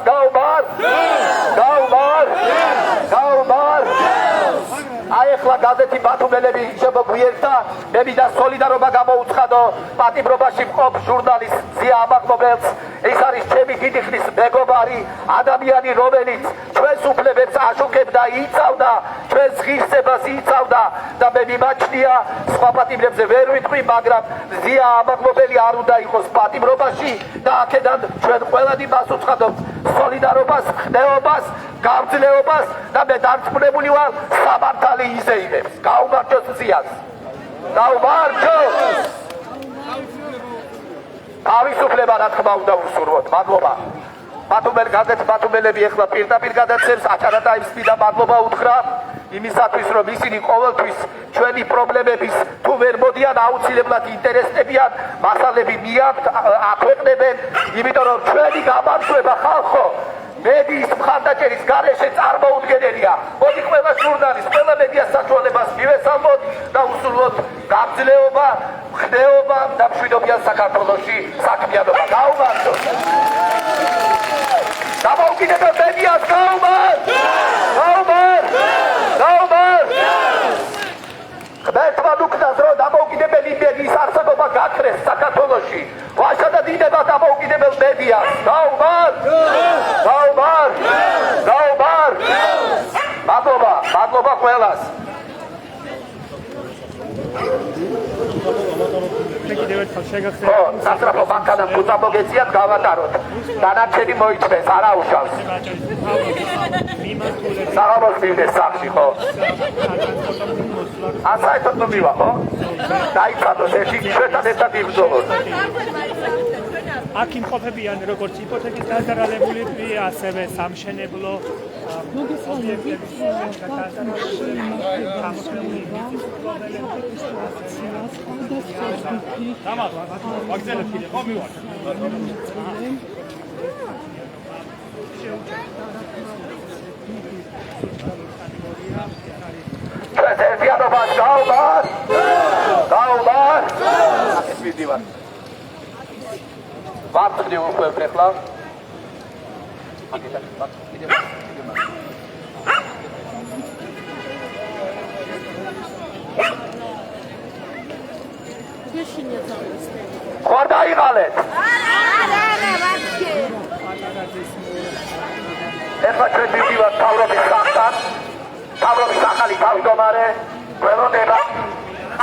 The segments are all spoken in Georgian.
Gaumar! Ai ახლა გაზეთი ბათუმელები შემოგვიერთა, მე მინდა სოლიდარობა გამოუცხადო პატიმრობაში მყოფ ჟურნალისტ ზია ამაღმობელს. ეს არის ჩემი დიდი ხნის მეგობარი ადამიანი, რომელიც ჩვენს უფლებებს აშუქებდა, იცავდა, ჩვენს ღირსებას იცავდა და მე მიმაჩნია სხვა პატიმრებზე ვერ ვიტყვი, მაგრამ ზია ამაღმობელი არ უნდა იყოს პატიმრობაში და აქედან ჩვენ ყველანი მას უცხადობთ სოლიდარობას, ხდეობას, გამძლეობას და მე დარწმუნებული ვარ სამართალი იზეიმებს. გაუმარჯოს ზიას. გაუმარჯოს. თავისუფლება რა თქმა უნდა უსურვოთ. მადლობა. ბათუმელი გაზეთ ბათუმელები ახლა პირდაპირ გადაცემს აჭარა ტაიმს და მადლობა უთხრა იმისათვის რომ ისინი ყოველთვის ჩვენი პრობლემების თუ ვერ მოდიან აუცილებლად ინტერესდებიან მასალები მიაქვთ აქვეყნებენ იმიტომ რომ ჩვენი გამარჯვება ხალხო მედიის მხარდაჭერის გარეშე წარმოუდგენელია. მოდი ყველა ჟურნალისტს, ყველა მედიას საშუალებას მივესალმოთ და უსურვოთ გამძლეობა, ხდეობა და მშვიდობიან საქართველოში საქმიანობა. გაუმარჯოს. დამოუკიდებელ მედიას ღმერთმა უკნას რომ დამოუკიდებელი მედიის არსებობა გაქრეს საქართველოში. ვაშა და დიდება დამოუკიდებელ მედიას. მადლობა ყველას. სასწრაფო ბანკანა ფუძა მოგეციათ გავატაროთ. დანარჩენი მოიწვეს, არა უშავს. საღამოს მივიდეს სახში, ხო? ასაერთოდ მივივა, ხო? დაიცადოთ, ჩვენთან ერთად იბრძოლოთ. აქ იმყოფებიან როგორც იპოთეკის გადარალებულები, ასევე სამშენებლო ობიექტების ვარცხნი უხვევთ ახლა. ხوار დაიღალეთ. ახლა ჩვენ მივდივართ მთავრობის სახლთან. მთავრობის ახალი თავმჯდომარე გველოდება.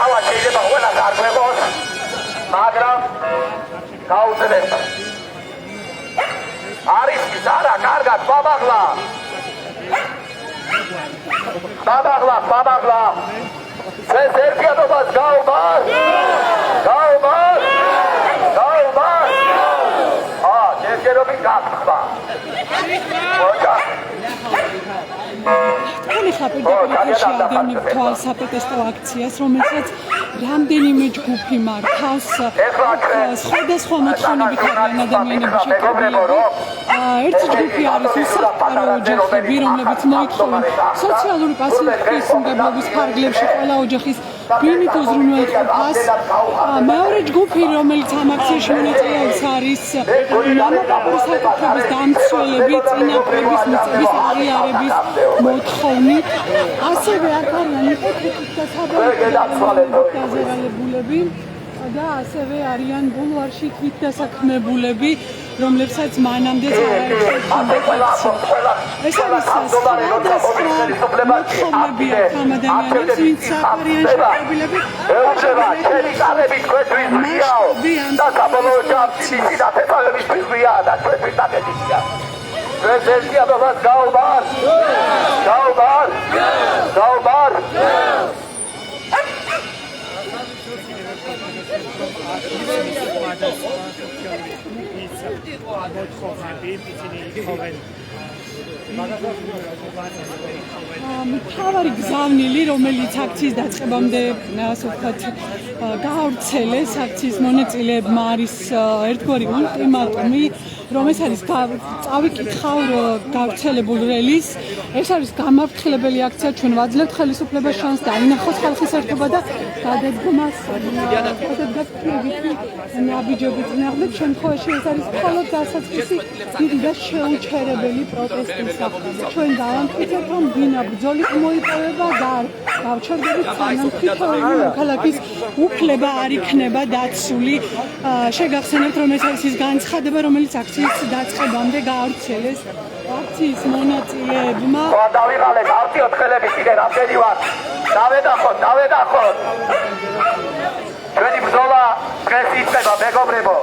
ავა შეიძლება ყველას არ გვეღოს, მაგრამ გაუძლებთ. არის ის არა, კარგად, ბაბაღლა. ჩვენს ერთიანობას გაუმარ. ჯერჯერობით გახსნა. ხა პირდაპირ შეადგენთ საპროტესტო აქციას, რომელსაც რამდენიმე ჯგუფი მართავს. სხვადასხვა მოთხოვნებით არიან ადამიანები შეკრებილები. ერთი ჯგუფი არის უსახლკარო ოჯახები, რომლებიც მოითხოვენ სოციალური პასუხისმგებლობის ფარგლებში ყველა ოჯახის ბინით უზრუნველყოფას. მეორე ჯგუფი, რომელიც ამ აქციაში მონაწილეობს, არის მამაკაცების საკუთრების დამცველები, წინაპრების მიწების აღიარების მოთხოვნით. ასევე აქ არიან იპოთეკის და საბოლოო დაზერალებულები და ასევე არიან ბულვარში თვითდასაქმებულები, რომლებსაც მანამდე ეს არის სხვადასხვა მოთხოვნები აქ ამ ადამიანებს, ვინც არიან შეკრებილები. და საბოლოო ჯამში დათესავების ფიქრია და ჩვენთვის დაგედია. ჩვენს ერთიანობას გაუმარ. მთავარი გზავნილი, რომელიც აქციის დაწყებამდე, ასე ვთქვათ, გაავრცელეს აქციის მონაწილეებმა არის ერთგვარი ულტიმატუმი, რომ ეს არის წავიკითხავ გავრცელებულ რელის, ეს არის გამაფრთხილებელი აქცია, ჩვენ ვაძლევთ ხელისუფლებას შანსს დაინახოს ხალხის ერთობა და გადადგმას ნაბიჯებით ნახდეთ, შემთხვევაში ეს არის მხოლოდ დასაწყისი დიდი და შეუჩერებელი პროტესტისა. ჩვენ დავამტკიცებთ, რომ დინა ბრძოლით მოიპოვება და გავჩერდებით სანამ თითოეული მოქალაქის უფლება არ იქნება დაცული. შეგახსენებთ, რომ ეს არის ის განცხადება, რომელიც აქციის დაწყებამდე გაავრცელეს აქციის მონაწილეებმა. დავიღალეთ, ავწიოთ ხელები კიდე რამდენი ვარ. დავედახოთ. ჩვენი ბრძოლა დღეს იწყება, მეგობრებო.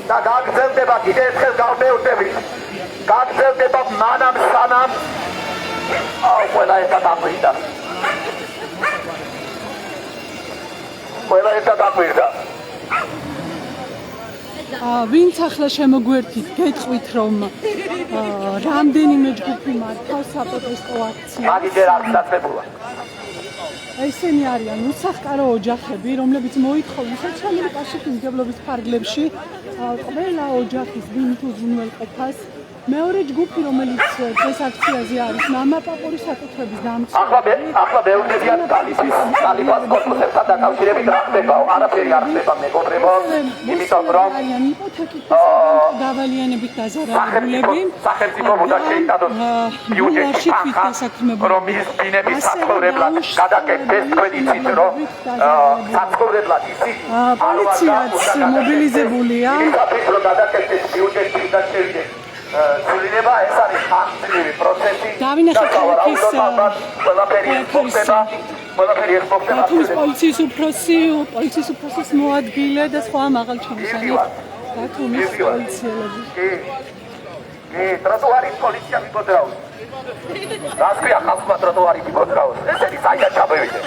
და გაგრძელდება კიდე ერთხელ გავმეორდებით. გაგრძელდება მანამ სანამ ყველა ერთად აყვირდა. ვინც ახლა შემოგვერთით, გეტყვით, რომ რამდენიმე ჯგუფი მართავს საპროტესტო აქციას. მაგიჯერ არ დაწებულა. ესენი არიან უსახკარო ოჯახები, რომლებიც მოითხოვენ სოციალური პასუხისმგებლობის ფარგლებში ყველა ოჯახის ბინთ უზრუნველყოფას. მეორე ჯგუფი, რომელიც დღეს აქციაზე არის, მამაპაპურის საკუთრების დამცველი. ახლა მეუბნებიან ტალიბანს კოსმოსებთან დაკავშირებით რა ხდებაო? არაფერი არ ხდება, მეგობრებო. იმიტომ რომ იპოთეკით დავალიანებით დაზარალებულები სახელმწიფო უნდა შეიტანოს ბიუჯეტში თანხა, რომ ის ბინების საცხოვრებლად გადაკეთდეს. თქვენ იცით, რომ საცხოვრებლად ისინი პოლიციაც მობილიზებულია. რომ გადაკეთდეს ბიუჯეტში და შეიძლება სულდება, ეს არის ხანგრძლივი პროცესი. დავინახეთ ქალაქის ყველაფერი ექსპორტდება. პოლიციის უფროსის მოადგილე და სხვა მაღალჩინოსანი ბათუმის პოლიციელები. კი, ტროტუარის პოლიცია მიბოძრაობს. რას ქვია ხალხმა ტროტუარი მიბოძრაობს? ესენი საიდან ჩამოვიდნენ?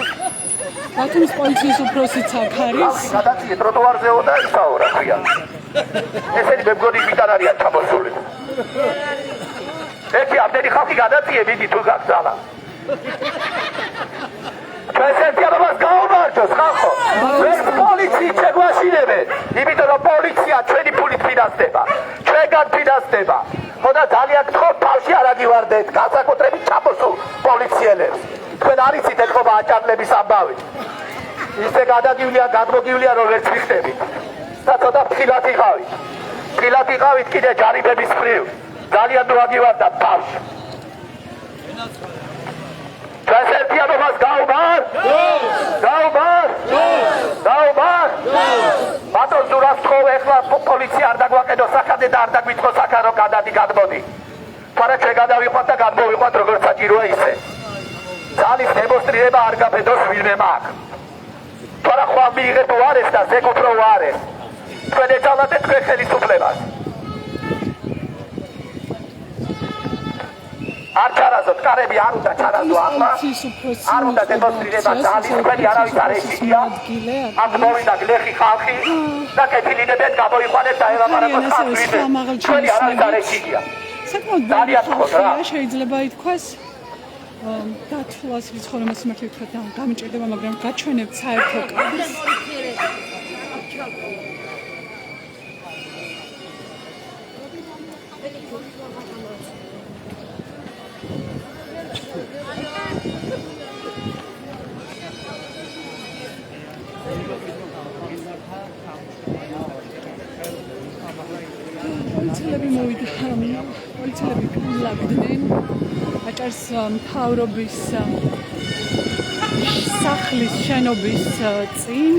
ბათუმის პოლიციის უფროსიც აქ არის. გადაწიე ტროტუარზეო და ისაო რა ქვია. ესენი მე მგონი მიდან არიან ჩამოსული. ეხი ამდენი ხალხი გადაწიე მიდი თუ გაგზალა. ჩვენ ერთიანობას გაუმარჯოს ხალხო. ეს პოლიცია შეგვაშინებენ, იმიტომ რომ პოლიცია ჩვენი ფულით ფინანსდება. ჩვენგან ფინანსდება. ხოდა ძალიან გთხოვთ, თავში არ აგივარდეთ განსაკუთრებით ჩამოსულ პოლიციელებს. თქვენ არ იცით ეთქობა აჭარლების ამბავი. ისე გადმოგივლია რომ ვერც ვიხდებით. და ცოტა ფრთხილად იყავით კიდე ჯარიმების მხრივ. ძალიან დაგივარდა თავში. ჩვენს ერთიანობას გაუმარ! ბატონ ზურაბსხოვ, ეხლა პოლიცია არ დაგვაყენოს საქადე და არ დაგვითხოვს აქ რომ გადმოდი. თორე ჩვენ გადავიყვანთ და გადმოვიყვანთ როგორც საჭიროა ისე. ძალის დემონსტრირება არ გაფედოს ვინმე მაგ. თორე ხვალ მიიღეთ უარეს და ზეგ უფრო უარეს. თქვენ ეძალათ თქვენ ხელისუფლებას. არ ჩარაზოთ, კარები არ უნდა ჩარაზო ახლა. არ უნდა დემონსტრირება ძალის, თქვენი არავის არ ეშინია. აქ მოვიდა გლეხი ხალხი და კეთილინებენ გამოიყვანეთ და ელაპარაკოთ ხალხს. თქვენი არავის არ ეშინია. საკმაოდ ბევრი ხალხია, შეიძლება ითქვას. დათვლას ვიცხოვრება სიმართლე ვთქვათ და გამიჭირდება, მაგრამ გაჩვენებთ საერთო კადრს. პოლიციელები განლაგდნენ აჭარის მთავრობის სახლის შენობის წინ.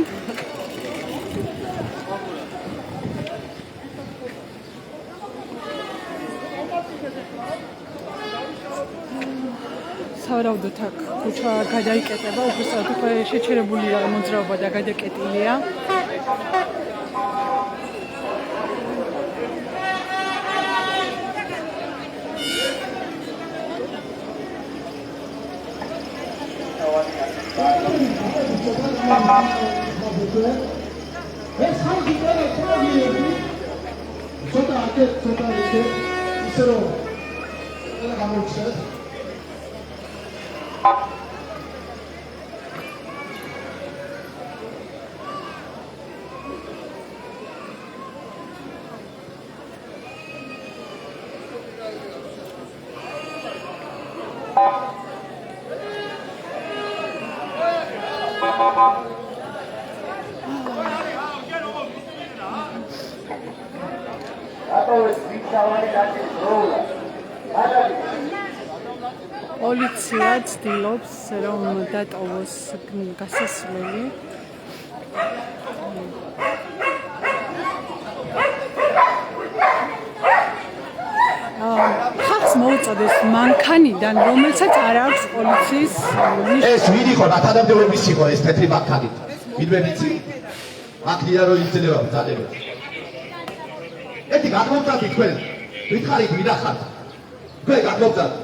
სავარაუდოდ აქ ქუჩა გადაიკეტება, უბრალოდ უკვე შეჩერებულია მოძრაობა და გადაკეტილია. ეს ხალხი ყველა პრობლემები ცოტა ისე რომ ყველა გამოჩნდეს. პოლიცია ცდილობს რომ დატოვოს გასასვლელი. ხალხს მოუწოდეს მანქანიდან, რომელსაც არ აქვს პოლიციის ნიშანი. ეს ვინ იყო რა თანამდებობის იყო ეს თეთრი მანქანი? ვინმე ვიცი? აქედან რო იძლევა ძალები. ერთი გადმოვწადით თქვენ. ვითხარით ვინახართ? თქვენ გადმოვწადით.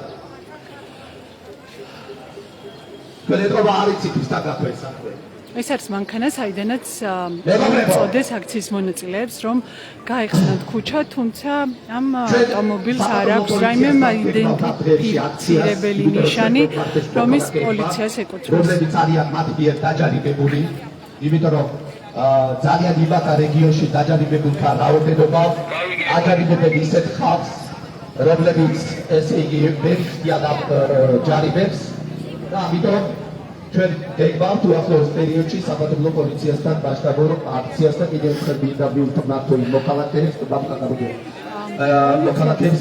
თქვენ ეთქობა არ იცით ის დაგაქვეს საქმე. ეს არის მანქანა, საიდანაც მოუწოდეს აქციის მონაწილეებს, რომ გაეხსნათ ქუჩა, თუმცა ამ ავტომობილს არ აქვს რაიმე იდენტიფიცირებელი ნიშანი, რომის პოლიციას ეკუთვნის. რომლებიც არიან მათ მიერ დაჯარიმებული, იმიტომ რომ ძალიან იბათა რეგიონში დაჯარიმებულთა რაოდენობა აჯარიმებენ ისეთ ხალხს, რომლებიც ესე იგი ვერ ხდიან ამ ჯარიმებს და ამიტომ ჩვენ გეგმავთ უახლოეს პერიოდში საფრთხო პოლიციასთან მასშტაბურ აქციას და კიდევ ერთხელ მინდა მივთმოთ იმ მოქალაქეებს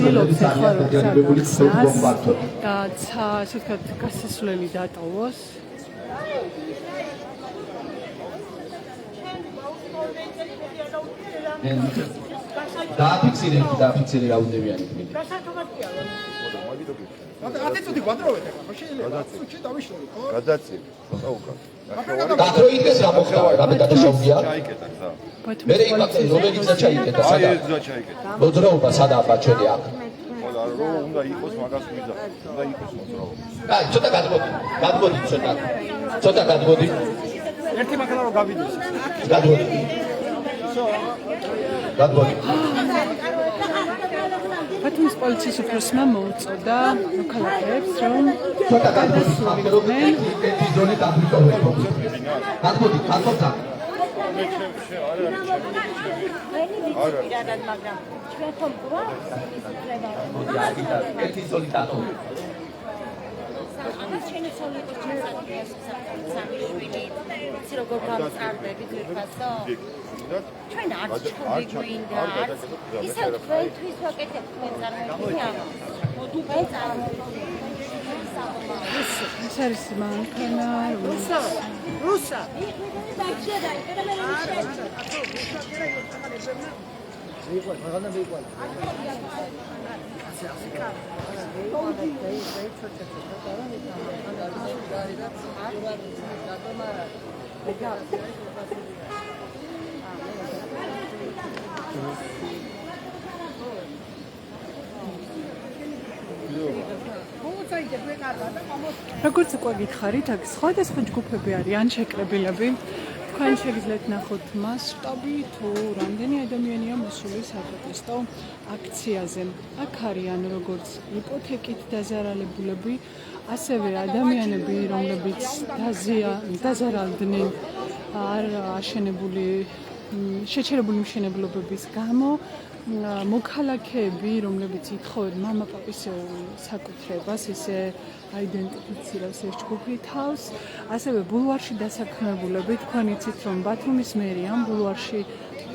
რომლებიც არიან დაჯარიმებული ხალხი მომბართოთ. და ასე ვთქვათ, გასასვლელი დატოვოს. დააფიქსირე რაუნდებიანი თქმით. გადაცი ცოტა უკან. გათროიდეს რა მოხდა, რამე გადაშოვია? მე იმაკე რომელიცა ჩაიკეტა აი სადა. ეს ძა ჩაიკეტა. მოძრაობა სადაა ბაჩელი აქ. ხო რომ უნდა იყოს მაგას ვიზა. უნდა იყოს მოძრაობა. აი ცოტა გადმოდი ცოტა გადმოდი. ერთი მანქანა რომ გავიდეს. გადმოდი. ბათუმის პოლიციის უფროსმა მოუწოდა მოქალაქეებს, რომ ცოტა გადმოდი. ეს ზონი დაგვიტოვეთ. გადმოდი. ერთი ზონი დაგვიტოვეთ. ჩემი ცოლი ჩასაგდეს სამი შვილი იცი როგორ გავწარდები ძირფასო ჩვენ არ ჩხუბი გვინდა ისე თქვენთვის ვაკეთებ თქვენ წარმოიდგინე ამას მე წარმოიდგინე ეს არის მანქანა რუსა როგორც უკვე გითხარით, აქ სხვადასხვა ჯგუფები არიან შეკრებილები. თქვენ შეგიძლიათ ნახოთ მასშტაბი თუ რამდენი ადამიანია მოსული საპროტესტო აქციაზე. აქ არიან როგორც იპოთეკით დაზარალებულები, ასევე ადამიანები, რომლებიც დაზარალდნენ არ აშენებული შეჩერებული მშენებლობების გამო, მოქალაქეები, რომლებიც ითხოვენ მამაპაპის საკუთრებას, ისე აიდენტიფიცირებს ეს ჯგუფი თავს, ასევე ბულვარში დასაქმებულები, თქვენ იცით, რომ ბათუმის მერია ბულვარში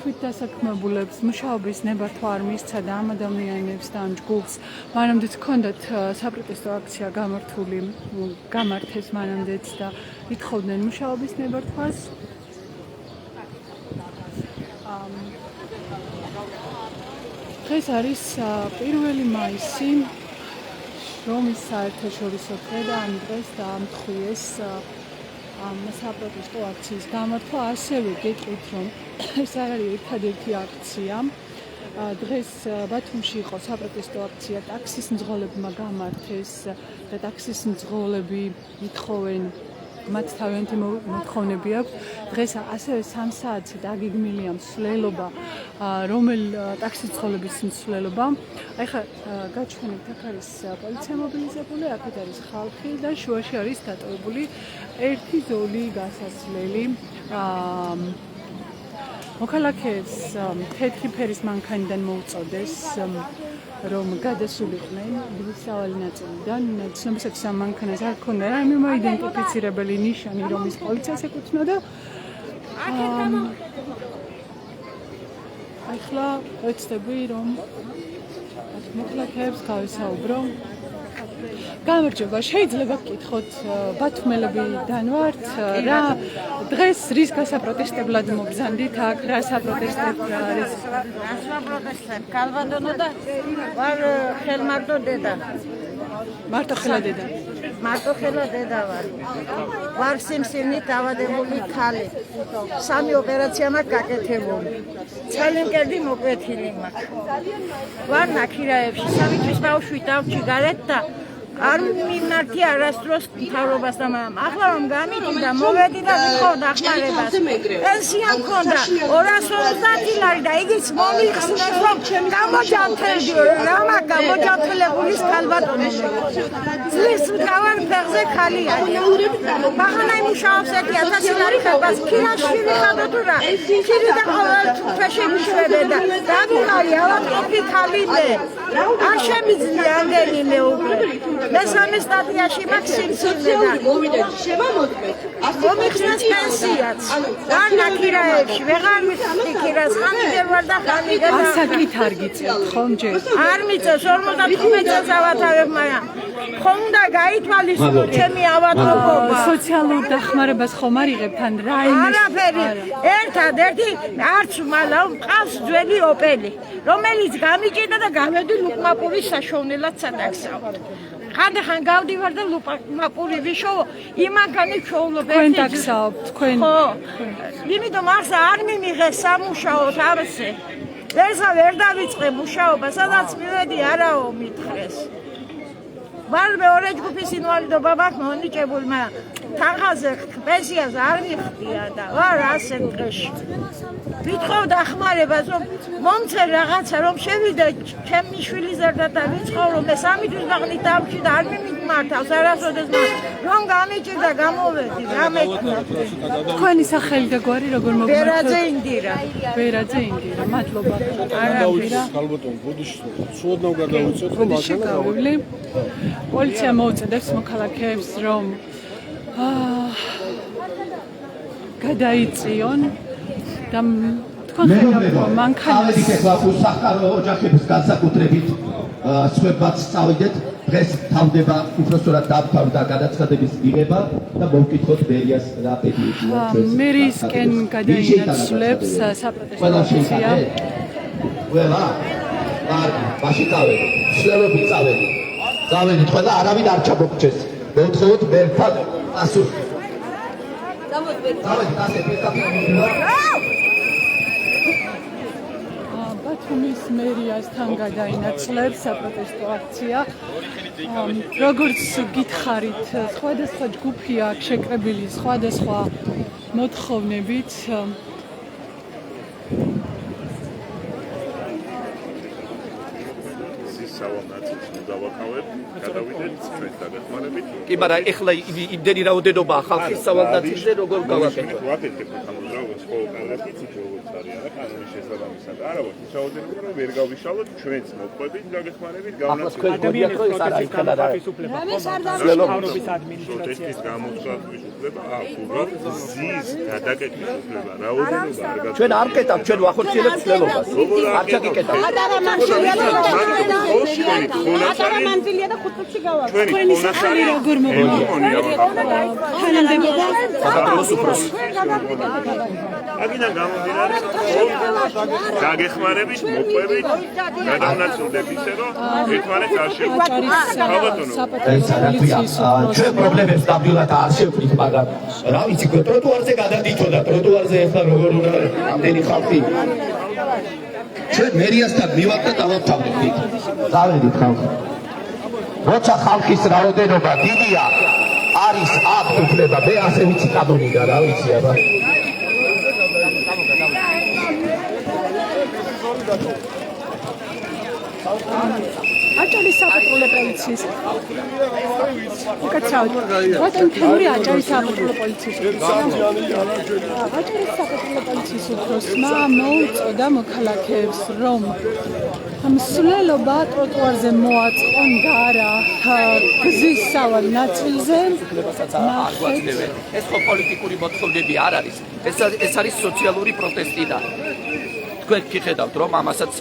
თვით დასაქმებულებს მუშაობის ნებართვა არ მისცა და ამ ადამიანებს და ამ ჯგუფს მანამდეც ჰქონდათ საპროტესტო აქცია გამართეს მანამდეც და ითხოვდნენ მუშაობის ნებართვას. დღეს არის 1 მაისი, რომის საერთაშორისო დღე და ამ დღეს დაამტყვიეს საპროტესტო აქციის გამართვა. ასევე გეტყვით, რომ ეს არ არის ერთადერთი აქცია. დღეს ბათუმში იყო საპროტესტო აქცია, ტაქსის მძღოლებმა გამართეს და ტაქსის მძღოლები ითხოვენ მათ თავიანთი მოთხოვნები აქვს. დღეს ასევე 3 საათზე დაგეგმილია მსვლელობა, ტაქსის მძღოლების მსვლელობა. აი ხა გაჩვენებთ, აქ არის პოლიცია მობილიზებული, აქეთ არის ხალხი და შუაში არის დატოვებული ერთი ზოლი გასასვლელი. მოქალაქეებს თეთრი ფერის მანქანიდან მოუწოდეს, რომ გადასულიყვნენ დღისავალი ნაწილიდან. ცნობისათვის ამ მანქანას არ ჰქონდა რაიმე მოიდენტიფიცირებელი ნიშანი, რომ ის პოლიციას ეკუთვნოდა. ახლა ვეცდები, რომ მოქალაქეებს გავისაუბრო. გამარჯობა, შეიძლება გკითხოთ ბათუმელებიდან ვართ, რა დღეს რის გასაპროტესტებლად მოგზანდით აქ, რა საპროტესტებლად არის? რა საპროტესტებ? კალბადონო და ვარ ხელმარტო დედა. მარტო ხელა დედა. მარტო ხელა დედა ვარ. ვარ სიმსივნით ავადებული ქალი. 3 ოპერაცია მაქვს გაკეთებული. ცალინკერდი მოკვეთილი მაქვს. ვარ ნაქირაებში, 3 თვის ბავშვი დავჭი გარეთ და არ მიმართი არასდროს მთავრობას და ახლა რომ გამიჭირდა მოვედი და ვთხოვ დახმარებას. პენსია მქონდა 250 ლარი და იგიც მომიხსნეს რომ გამოჯანმრთელდი რა მაგ გამოჯანმრთელებულის ქალბატონი. ძლის მთავარ ფეხზე ხალი არის. ბაღანა იმუშაობს 1000 ლარი ხებას ქირაში ვიხადო თუ რა. ქირი და ყოველ თვეში მიშვებე და დავიღალი ავატყოფი ხალინე. არ შემიძლია ამდენიმე უკვე. მესამე სტადიაში მაქსიმუმია და მომიხსნეს პენსიაც. არ ნაქირაებში ვეღარ მიხდი ქირას ხანი ვერ ვარ და ხანი და ასაკით არ გიწევთ ხომ ჯერ? არ მიწევს 55 წელს ავატარებ მაგრამ ხომ უნდა გაითვალისწინო ჩემი ავადმყოფობა. სოციალურ დახმარებას ხომ არ იღებთ ან რა იმის? არაფერი. ერთადერთი არც მალა მყავს ძველი ოპელი, რომელიც გამიჭირდა და გამედი ლუკმაპურის საშოვნელად სადაგსავთ. ხანდახან გავდივარ და ლუკმაპური ვიშოვო, იმანქანი ჩოულობ თქვენ დაგსაობთ, თქვენ. ხო. იმიტომ არსა არ მიმიღეს სამუშაოდ არსე. ვერსა ვერ დავიწყე მუშაობა, სადაც მივედი არაო მითხრეს. ვარ მეორე ჯგუფის ინვალიდობა მაქვს მონიჭებული, მაგრამ თანხაზე პენსიას არ მიხდია და ვარ ასე დღეში. ვითხოვ დახმარებას რომ მომცე რაღაცა რომ შევიდე ჩემი შვილი ზრდა და ვიცხოვრო მე 3 თვის ბაღნით დავჭი და არ მიმართავს არასოდეს რომ გამიჭირდა გამოვედი რა მეკნა. თქვენი სახელი და გვარი როგორ მოგმართოთ? ვერაძე ინდირა. ვერაძე ინდირა, მადლობა. ქალბატონ ბუდიში სულოდნავ გადავიწევთ რომ შეგავლილი. პოლიცია მოუწოდებს მოქალაქეებს რომ გადაიწიონ და თქვენ ხედავთ რომ მანქანის ახლა უსახკარო ოჯახების განსაკუთრებით სხვებაც წავიდეთ. დღეს თავდება უბრალოდ დავთავრდა გადაცხადების მიღება და მოვკითხოთ მერიას რა პეტიციაა ჩვენს. მერისკენ გადაინაცვლებს საპროტესტო აქცია. ყველა კარგი, მაშინ წავედი. შლელობი წავედი. წავედით ყველა არავინ არ ჩამოგჭეს. მოვთხოვოთ მერთან პასუხი. წავედით ასე ბათუმის მერიასთან გადაინაცვლებს საპროტესტო აქცია. როგორც გითხარით, სხვადასხვა ჯგუფი აქვს შეკრებილი სხვადასხვა მოთხოვნებით. კი, მაგრამ ეხლა იმდენი რაოდენობა ხალხის სავალდათიზე როგორ გავაკეთოთ? ვაკეთებ ანუ რაღაც ყოველდღიურად იცით როგორც არის რა კანონის შესაბამისად. არა ვარ ის რაოდენობა რომ ვერ გავიშალოთ ჩვენც მოყვებით გაგეხმარებით განაცვლებით. ადამიანს ხო ეს არ აიხადა რა. პროტესტის გამოცხადების უფლება აქვს უბრალოდ ზის გადაკეთების უფლება. რაოდენობა არ გაქვს. ჩვენ არ კეტავთ, ჩვენ ვახორციელებთ ცდელობას. არ ჩაგიკეტავთ. მანძილია და 5 წუთში გავა. თქვენი სახელი როგორ მოგმართოთ? თანამდებობა საქართველოს უფროსი. აგიდან გამომდინარე გაგეხმარებით, მოყვებით, გადავნაცვლდებით ისე რომ ერთმანეთს არ ჩვენ პრობლემებს ნამდვილად არ შევხვით, მაგრამ რა ვიცი, ტროტუარზე გადადიჭო და ტროტუარზე ახლა როგორ უნდა ამდენი ხალხი ჩვენ მერიასთან მივაყდა დავავთავდით. წავედით ხალხი. როცა ხალხის რაოდენობა დიდია, არის აქ უფლება, მე ასე ვიცი კანონი და რა ვიცი აბა. აჭარის საპატრულო პოლიციის. უკაცრავად. ბატონ თემური აჭარის საპატრულო პოლიციის. აჭარის საპატრულო პოლიციის უფროსმა მოუწოდა მოქალაქეებს რომ მსვლელობა ტროტუარზე მოაწყონ და არა გზის სავალ ნაწილზე. ეს ხო პოლიტიკური მოთხოვნები არ არის. ეს არის სოციალური პროტესტი და თქვენ გიხედავთ რომ ამასაც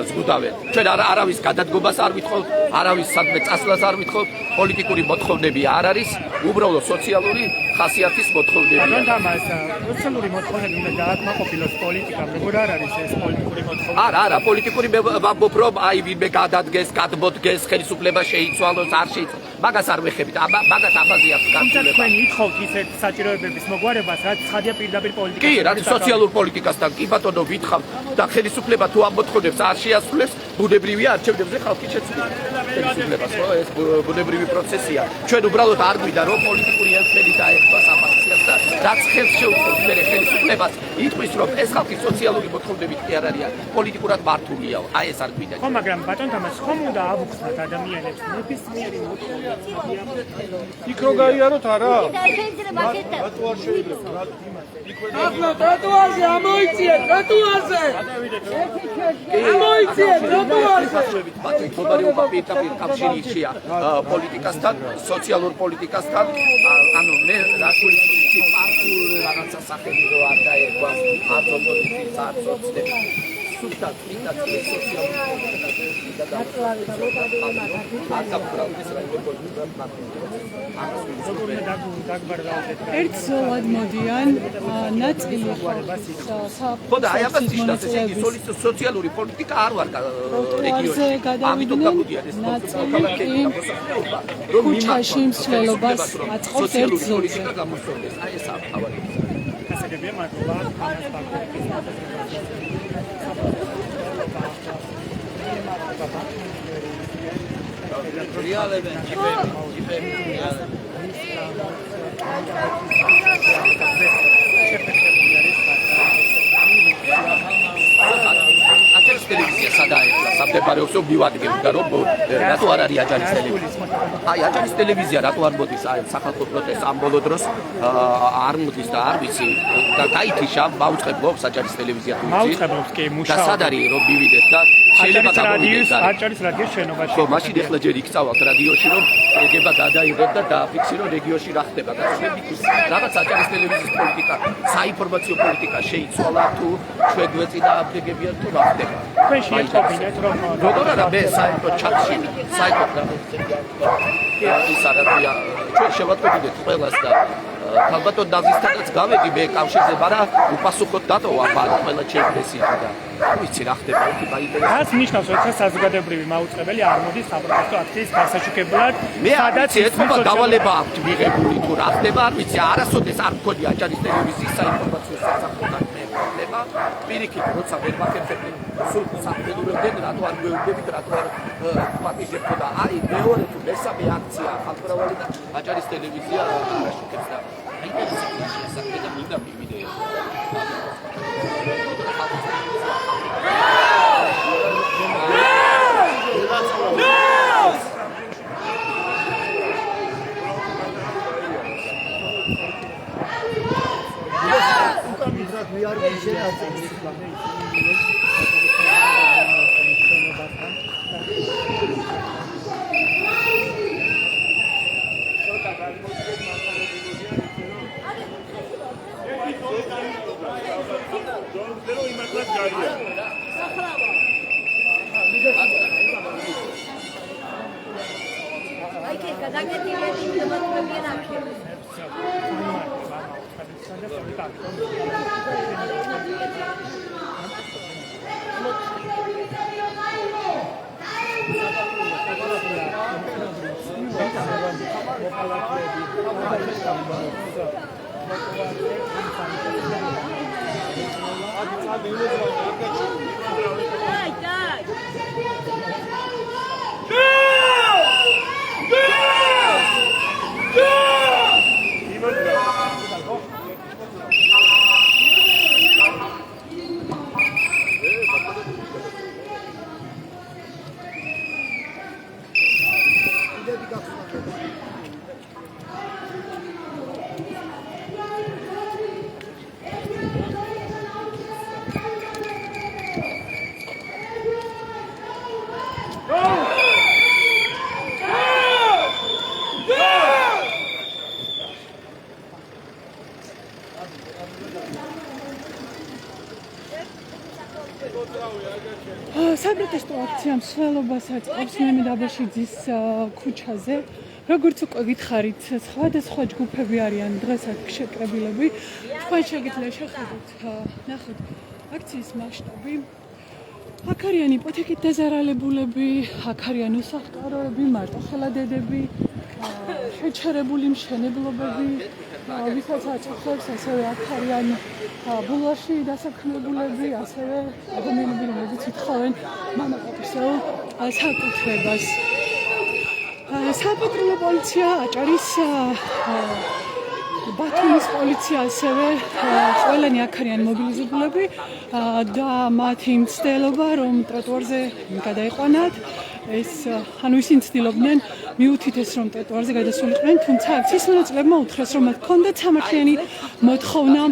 ზღუდავენ. ჩვენ არავის გადადგობას არ ვითხოვთ, არავის სადმე წასვლას არ ვითხოვთ, პოლიტიკური მოთხოვნები არ არის, უბრალოდ სოციალური ხასიათის მოთხოვნებია. თამას სოციალური მოთხოვნები უნდა დააკმაყოფილოს პოლიტიკამ, როგორ არ არის ეს პოლიტიკური მოთხოვნა? არა, პოლიტიკური ვამბობ, რომ აი ვინმე გადადგეს, გადმოდგეს, ხელისუფლება შეიცვალოს, არ შეიცვალოს. მაგას არ ვეხებით, მაგას აბაზი აქვს თუმცა გართულება. თქვენ ითხოვთ ისეთ საჭიროებების მოგვარებას, რაც ცხადია პირდაპირ პოლიტიკას. კი, რაც სოციალურ პოლიტიკასთან, კი ბატონო, ვითხოვთ და ხელისუფლება თუ ამ მოთხოვნებს არ შეასრულებს, ბუნებრივია არჩევნებზე ხალხი შეცვლის ხელისუფლებას, ხო, ეს ბუნებრივი პროცესია. ჩვენ უბრალოდ არ გვიდა რომ პოლიტიკური ელფერი დაეხტვა საფაქციას და რაც ხელს შეუწყობს მერე ხელისუფლებას, იტყვის რომ ეს ხალხის სოციალური მოთხოვნები კი არ არის პოლიტიკურად მართულია. აი ეს არ გვიდა. ხო, მაგრამ ბატონ თამას, ხომ უნდა ავუხსნათ ადამიანებს ნებისმიერი მოთხოვნა? იქ რო გაიაროთ არა? ტროტუარზე ამოიწიეთ, ტროტუარზე! ამოიწიეთ, ტროტუარზე! მათი მდგომარეობა პირდაპირ კავშირშია პოლიტიკასთან, სოციალურ პოლიტიკასთან, ანუ მე რასული პარტიულ რაღაცა სახელი რო არ დაერქვა, არც ოპოზიციის, არც სოციალისტების სულთან პირდაპირ სოციალურ ერთ ზოლად მოდიან ნაწილი ხო და აი ამას ნიშნავს ესე იგი სოციალური პოლიტიკა არ ვარ რეგიონში ამიტომ გამოდიან ეს ქუჩაში მსვლელობას აწყობს ერთ ზოლს გამოსწორდეს აი ეს ავარი გასაგებია მადლობა რეალებენ ტელევიზია სადაერქვა სამდებარეობს მივადგებდა რომ რატო არ არის აჯარის ტელევიზია აი აჯარის ტელევიზია რატო არ მოდის აი სახალხო პროტესტ ამ ბოლო დროს არ მოდის და არ ვიცი და გაითიშა მაუწყებლობს აჯარის ტელევიზია თუ მაუწყებლობს კი და სად არის რომ მივიდეთ და შეიძლება გამოვიდეთ აჯარის რადიოს შენობაში ხო მაშინ ეხლა ჯერ იქ წავალთ რადიოში რომ ეგება გადაიღოთ და დააფიქსირო რეგიონში რა ხდება და ჩვენ რაღაც აჯარის ტელევიზიის პოლიტიკა საინფორმაციო პოლიტიკა შეიცვალა თუ ჩვენ გვეწინააღმდეგებიან თუ რა ხდება თქვენ შეიტყობინეთ რომ როგორ არა მე საერთოდ ჩატში საერთოდ ის არაფერია ჩვენ შევატყობინეთ ყველას და ალბათ დაზისთანაც გავედი მე კავშირზე მაგრამ უპასუხოდ დატოვა ყველა ჩემი პრეზიდენტი და ვიცი რა ხდება იქ გაინტერესებს რაც ნიშნავს რომ საზოგადოებრივი მაუწყებელი არ მოდის საპროტესტო აქციის გასაშუქებლად მე სადაც ეთქობა დავალება აქვს მიღებული თუ რა ხდება არ ვიცი არასოდეს არ მქონია აჯარის ტელევიზიის საინფორმაციო სასახელთან problema პირიქით როცა ვერ ვაკეთებდი სულ საფედურებდნენ რატო არ გვეუბნებით რატო არ პატიჟებთ და აი მეორე თუ მესამე აქცია ხალხმრავალი და აჯარის ტელევიზია არაშუქებს და აი ეს შესაძლებელი და მინდა მივიდეო We are აქცია მსვლელობას აწყობს მემედაბაშიძის ქუჩაზე. როგორც უკვე გითხარით, სხვადასხვა ჯგუფები არიან დღეს აქ შეკრებილები. თქვენ შეგიძლიათ შეხედოთ, ნახოთ აქციის მასშტაბი. აქ არიან იპოთეკით დაზარალებულები, აქ არიან უსახლკაროები, მარტოხელადედები, შეჩერებული მშენებლობები, ვისაც აწუხებს, ასევე აქ არიან ბულვარში დასაქმებულები, ასევე ადამიანები, რომლებიც ითხოვენ მამაკაცისეულ საკუთრებას. საპატრულო პოლიცია, აჭარის ბათუმის პოლიცია ასევე ყველანი აქ არიან მობილიზებულები და მათი მცდელობა რომ ტროტუარზე გადაიყვანათ ეს ანუ ისინი ცდილობდნენ მიუთითეს რომ ტროტუარზე გადასულიყვნენ თუმცა აქციის მონაწილეებმა უთხრეს რომ მათ ჰქონდათ სამართლიანი მოთხოვნა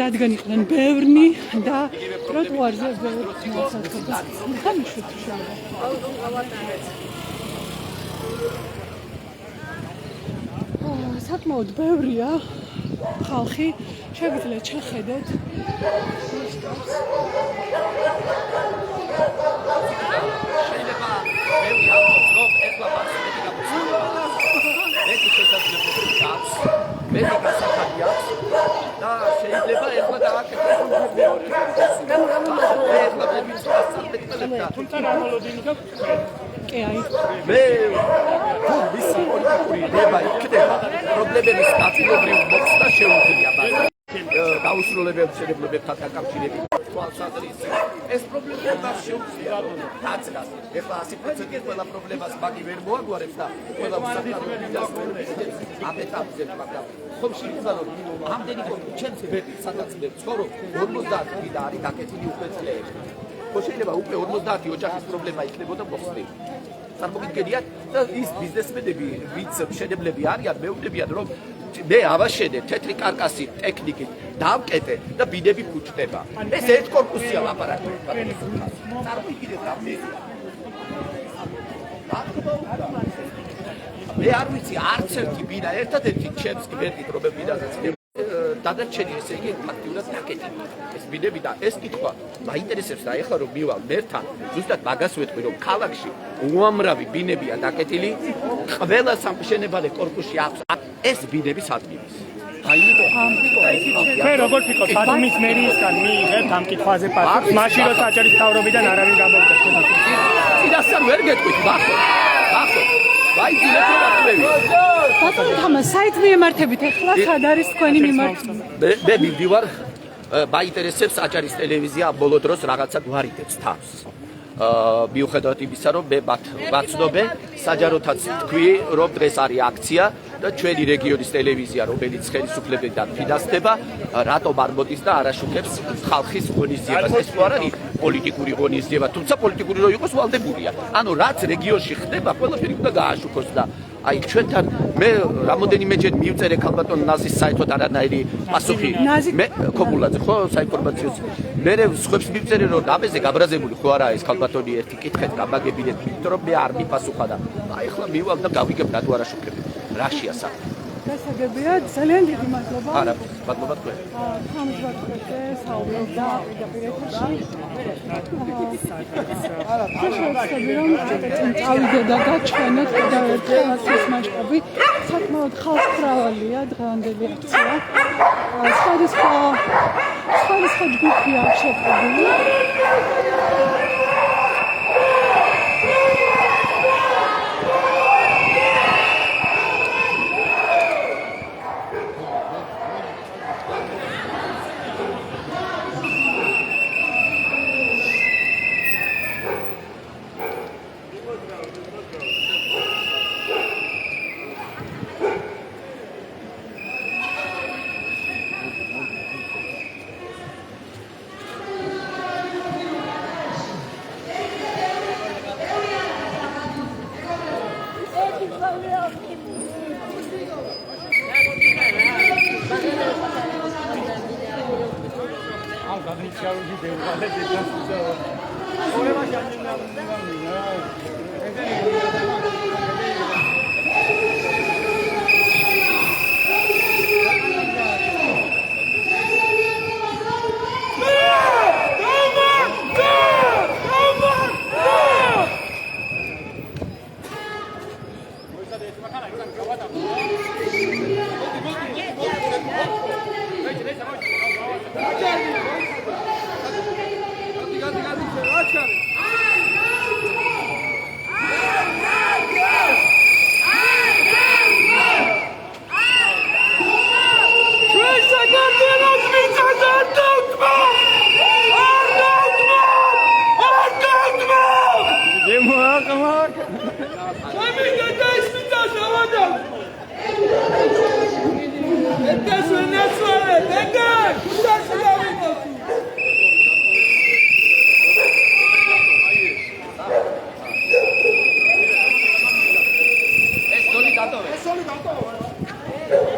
რადგან იყვნენ ბევრნი და ტროტუარზე ბევრ მოსახლეობას საკმაოდ ბევრია ხალხი, შეგიძლიათ შეხედოთ. შეიძლება ბევრი ამბობს, რომ ერთმა მასწავლებელი გამოსულა. მეტი შესაძლებლობები აქვს, მეტი გასახადი აქვს და შეიძლება ერთმა დააკეთოს მეორე. თუმცა რა მოლოდინი გაქვს? კი აი. მე ვისი პოლიტიკური ნება იქნება პრობლემების კაცობრიო მოხსნა შეუძლია მას. დაუსრულებელ შედეგებთან დაკავშირებით თვალსაზრისით ეს პრობლემა შეუძლია დაცვას. ეხლა 100% ყველა პრობლემას მაგი ვერ მოაგვარებს და ყველა უსაფრთხოებას ამ ეტაპზე მაგრამ ხომ შეიძლება რომ ამდენი ჩემს ბედი სადაც მე ვცხოვრობ 50 და არის დაკეთილი უკვე წლები. ხო შეიძლება უკვე 50 ოჯახის პრობლემა იქნებოდა მოხსნილი. წარმოგიდგენიათ და ის ბიზნესმენები ვინც მშენებლები არიან მეუბნებიან რომ მე ავაშენე თეთრი კარკასი ტექნიკით დავკეტე და ბინები ფუჭდება. ეს ერთ კორპუსია ლაპარაკი. წარმოგიდგენთ ამ მე არ ვიცი არც ერთი ბინა ერთადერთი ჩემს გვერდით რომელიდანაც დადარჩენი ესე იგი ფაქტიურად დაკეტილი ეს ბინები და ეს კითხვა მაინტერესებს და ეხლა რომ მივალ მერთან ზუსტად მაგას ვეთქვი რომ ქალაქში უამრავი ბინებია დაკეტილი ყველა სამშენებარე კორპუსში აქვს ეს ბინების ადგილის მე როგორ ვფიქრობ ბათუმის მერიისგან მიიღებთ ამ კითხვაზე პასუხს მაშინ რომ აჭარის მთავრობიდან არავინ გამოვიდა წინასწარ ვერ გეტყვით ბახო ვაი დილეთოვატები ბატონო თამას საით მიემართებით ახლა სად არის თქვენი მიმართულება მე მივდივარ მაინტერესებს აჭარის ტელევიზია ბოლო დროს რაღაცა გვარიდებს თავს მიუხედავად იმისა რომ მე ვაცნობე საჯაროთაც თქვი რომ დღეს არის აქცია და ჩვენი რეგიონის ტელევიზია რომელიც ხელისუფლებიდან ფინანსდება რატომ არ მოდის და არ აშუქებს ხალხის ღონისძიებას ეს თუ არ არის პოლიტიკური ღონისძიება თუმცა პოლიტიკური რო იყოს ვალდებულია ანუ რაც რეგიონში ხდება ყველაფერი უნდა გააშუქოს და აი ჩვენთან მე რამოდენიმეჯერ მივწერე ქალბატონ ნაზის საერთოდ არანაირი პასუხი მე კომულაძე ხო საინფორმაციო მე სხვებს მივწერე რომ დაბეზე გაბრაზებული ხო არა ეს ქალბატონი ერთი კითხეთ გამაგებინეთ რომ მე არ მიპასუხა და აი ახლა მივალ და გავიგებ რატო არ აშუქებ რაშია საქმე გასაგებია ძალიან დიდი მადლობა არა მადლობა თქვენ თამის ბატონზე საუბრობდა პირდაპირ შეშოთები რომ წავიდე და გაჩვენოთ გადავერთხელ აქციის მასშტაბი საკმაოდ ხალხმრავალია დღევანდელი აქცია სხვადასხვა ჯგუფია შეკრებილი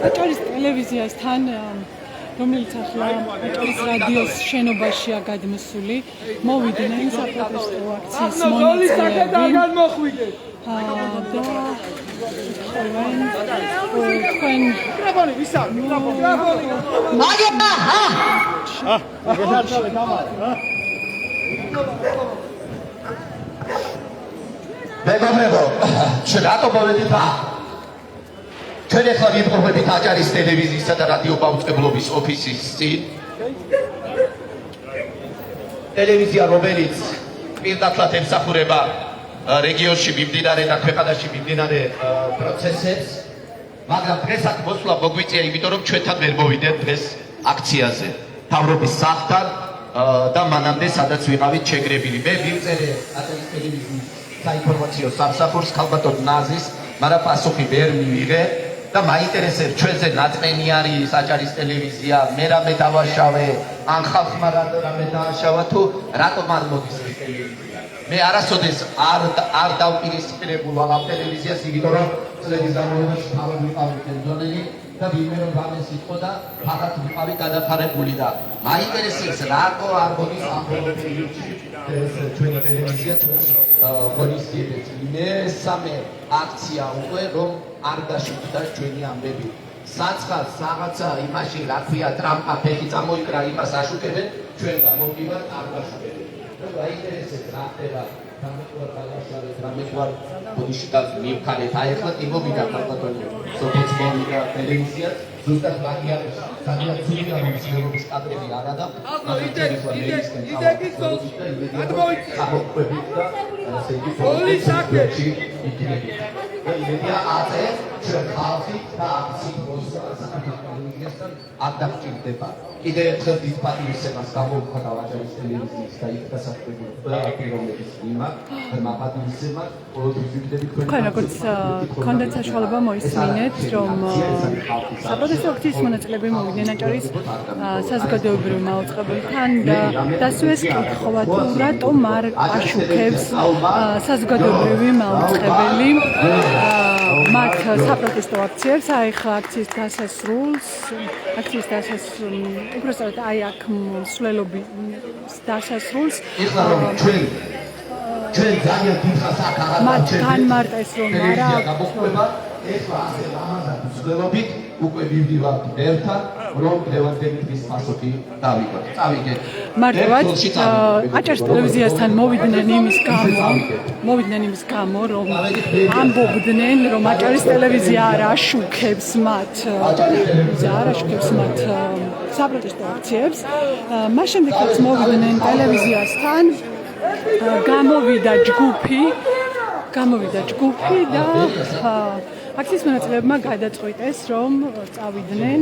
აჭარის ტელევიზიასთან რომელიც ახლა აჭარის რადიოს შენობაშია გადმოსული მოვიდნენ საპროტესტო აქციის მონაწილეები და თქვენ მიკროფონი ვისა მიკროფონი მეგობრებო, ჩვენ რატო მოვედით ჩვენ ახლა ვიპყრობებით აჭარის ტელევიზიისა და რადიო მაუწყებლობის ოფისის წინ. ტელევიზია, რომელიც პირდაპირ ემსახურება რეგიონში მიმდინარე და ქვეყანაში მიმდინარე პროცესებს, მაგრამ დღეს აქ მოსვლა მოგვიწია, იმიტომ რომ ჩვენთან ვერ მოვიდეთ დღეს აქციაზე. მთავრობის სახლთან და მანამდე სადაც ვიყავით შეგრებილი. მე ვიწერე აჭარის ტელევიზიის საინფორმაციო სამსახურს ქალბატონ ნაზის, მაგრამ პასუხი ვერ მივიღე. და მაინტერესებს ჩვენზე ნაწყენი არის აჭარის ტელევიზია, მე რამე დავაშავე, ან ხალხმა რამე დააშავა თუ რატომ არ მოდის ეს ტელევიზია. მე არასოდეს არ დავპირისპირებულ ამ ტელევიზიას, იმიტომ რომ წლების განმავლობაში თავად ვიყავი ტელევიზიონერი და ვინმე რომ რამეს იყო და ფახად ვიყავი გადაფარებული და მაინტერესებს რატო არ მოდის ამ პერიოდში ეს ჩვენი ტელევიზია ჩვენს ღონისძიებებს. მესამე აქცია უკვე რომ არ დაშუქდა ჩვენი ამბები. საცხალს რაღაცა იმაში რა ქვია ტრამპა ფეხი წამოიკრა იმას აშუქებენ, ჩვენ გამოვდივართ არ დაშუქებენ. და გაინტერესებს რა ხდება რამეთوار გადაშალეთ, რამეთوار ბოდიშიტას მივხარეთ. აი ახლა ტიმოვიდა ქალბატონი სოფიც მოვიდა ტელევიზია ზუსტად მაგიარეს სადღაც ცუდია რომ მსგავსი კადრები არ ადა ადაპტირდება. კიდევ ერთხელ დისპატივისებას გამოვხატავ აჭარის ტელევიზიის და იქ დასაქმებული ყველაფერი რომლებიც იმათ მაპატივისება ყოველთვის ვიგდები თქვენ როგორც გქონდათ საშუალება მოისმინეთ რომ საპროტესტო აქციის მონაწილეები მოვიდნენ აჭარის საზოგადოებრივ მაუწყებელთან და დასვეს კითხვა თუ რატომ არ აშუქებს საზოგადოებრივი მაუწყებელი მათ საპროტესტო აქციებს. აი ხა აქციის დასასრულს უბრალოდ აი აქ მსვლელობის დასასრულს ჩვენ ძალიან დიდხანს აქ მათ განმარტეს რომ არა ეხლა ასე ლამაზად მსვლელობით უკვე ვივდივართ ერთად რომ დღევანდელთვის პასუხი დავიღოთ. წავიდეთ. მარტივად აჭარის ტელევიზიასთან მოვიდნენ იმის გამო რომ ამბობდნენ რომ აჭარის ტელევიზია არ აშუქებს მათ საპროტესტო აქციებს. მას შემდეგ რაც მოვიდნენ ტელევიზიასთან გამოვიდა ჯგუფი და აქციის მონაწილეებმა გადაწყვიტეს რომ წავიდნენ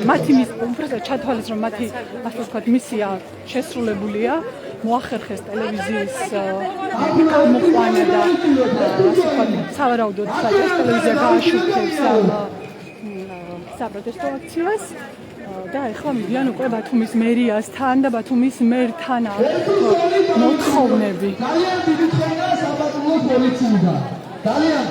მათი უბრალოდ ჩათვალეს რომ მათი ასე ვთქვათ მისია შესრულებულია მოახერხეს ტელევიზიის გამოყვანა და ასე ვთქვათ სავარაუდოდ აჭარის ტელევიზია გააშუქებს საპროტესტო აქციას და ეხლა მიდიან უკვე ბათუმის მერიასთან და ბათუმის მერთან მოთხოვნები. ძალიან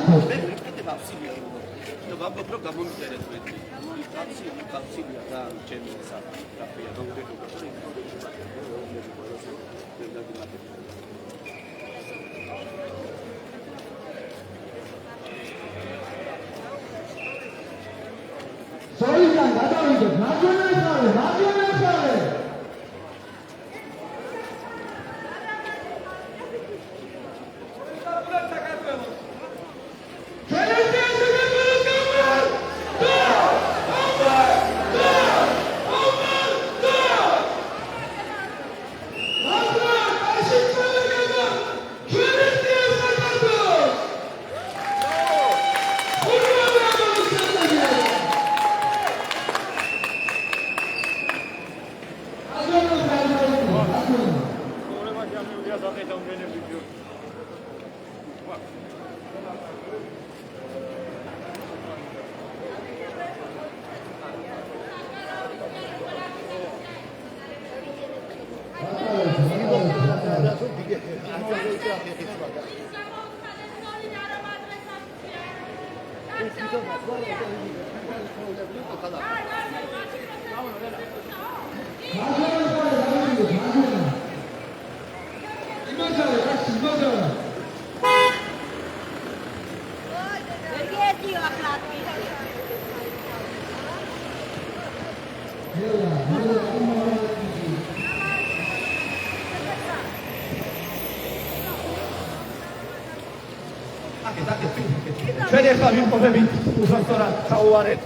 ჩვენ ახლა ვიმყოფებით უბრალოდ საუარეთ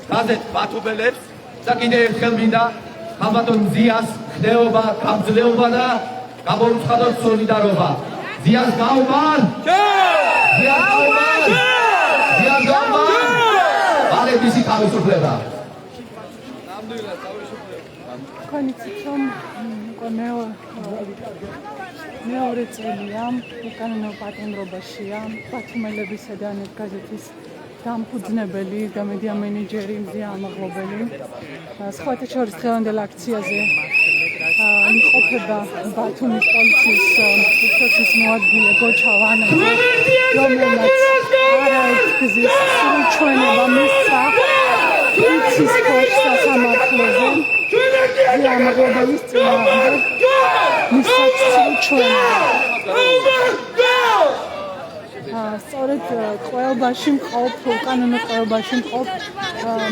გაზეთ ბათუმელებს და კიდევ ერთხელ მინდა ხალბატონ ზიას ხდეობა, გამძლეობა და გამოუცხადოთ სოლიდარობა. ზიას გაუმარ! ზიას გაუმარ! ზიას გაუმარ! მალე მისი თავისუფლება. კონიცით რომ მეორე წელია უკანონო პატიმრობაშია ბათუმელებისა და ნეტგაზეთის დამფუძნებელი და მედია მენეჯერი მზია ამაღლობელი სხვათა შორის დღევანდელ აქციაზე იმყოფება ბათუმის პოლიციის უფროსის მოადგილე გოჩა ვანაძე რომელმაც არაერთგზის სრულჩვენება მისცა იცის ხოშ სასამართლოზე მზია ამაღლობელის წინააღმდეგ მისცა სრულჩვენება სწორედ ყველბაში მყოფ უკანონო ყველბაში მყოფ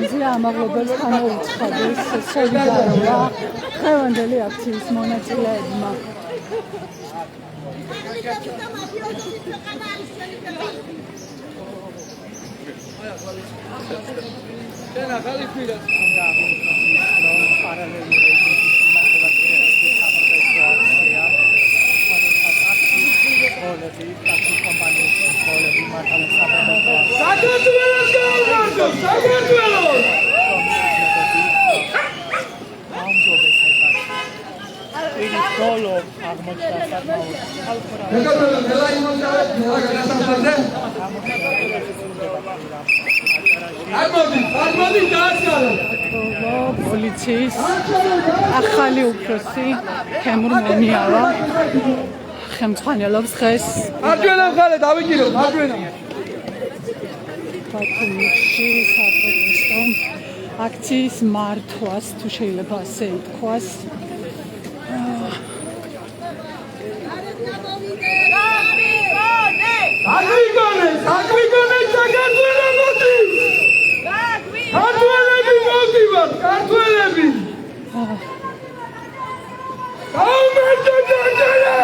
მზია ამაღლობელს გამოუცხადეს სოლიდარობა დღევანდელი აქციის მონაწილეებმა. პოლიციის ახალი უფროსი თემურ მონიავა ხელმძღვანელობს დღეს არჯვენა მხარე დავიჭირო არჯვენა ბათუმში საპროტესტო აქციის მართვას თუ შეიძლება ასე ითქვას აგვიგონე საქართველოს მოდი ქართველები მოდივარ ქართველები აუმეტო დაჯერა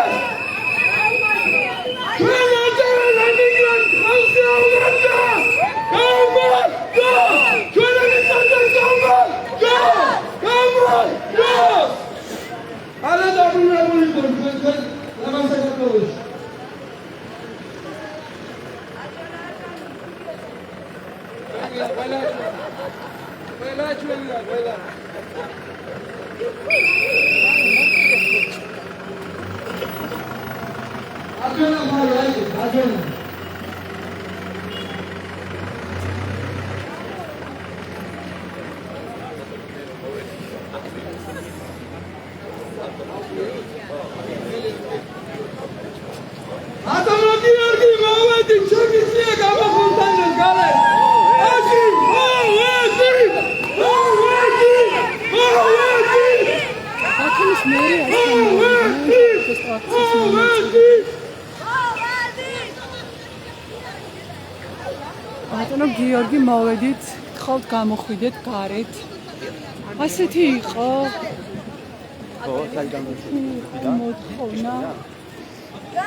ბატონო გიორგი მოვედით გთხოვთ გამოხვიდეთ გარეთ ასეთი იყო მოთხოვნა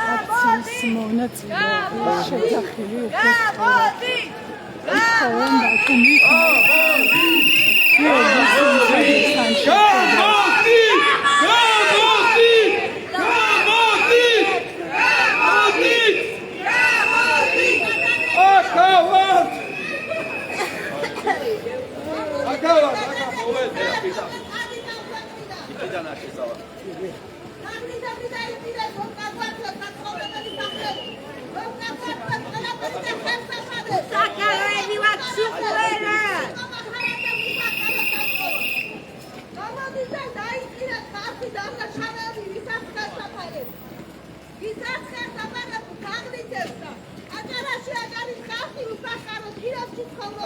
აქციის მონაწილეობის შეძახილი უფროსი Vamos,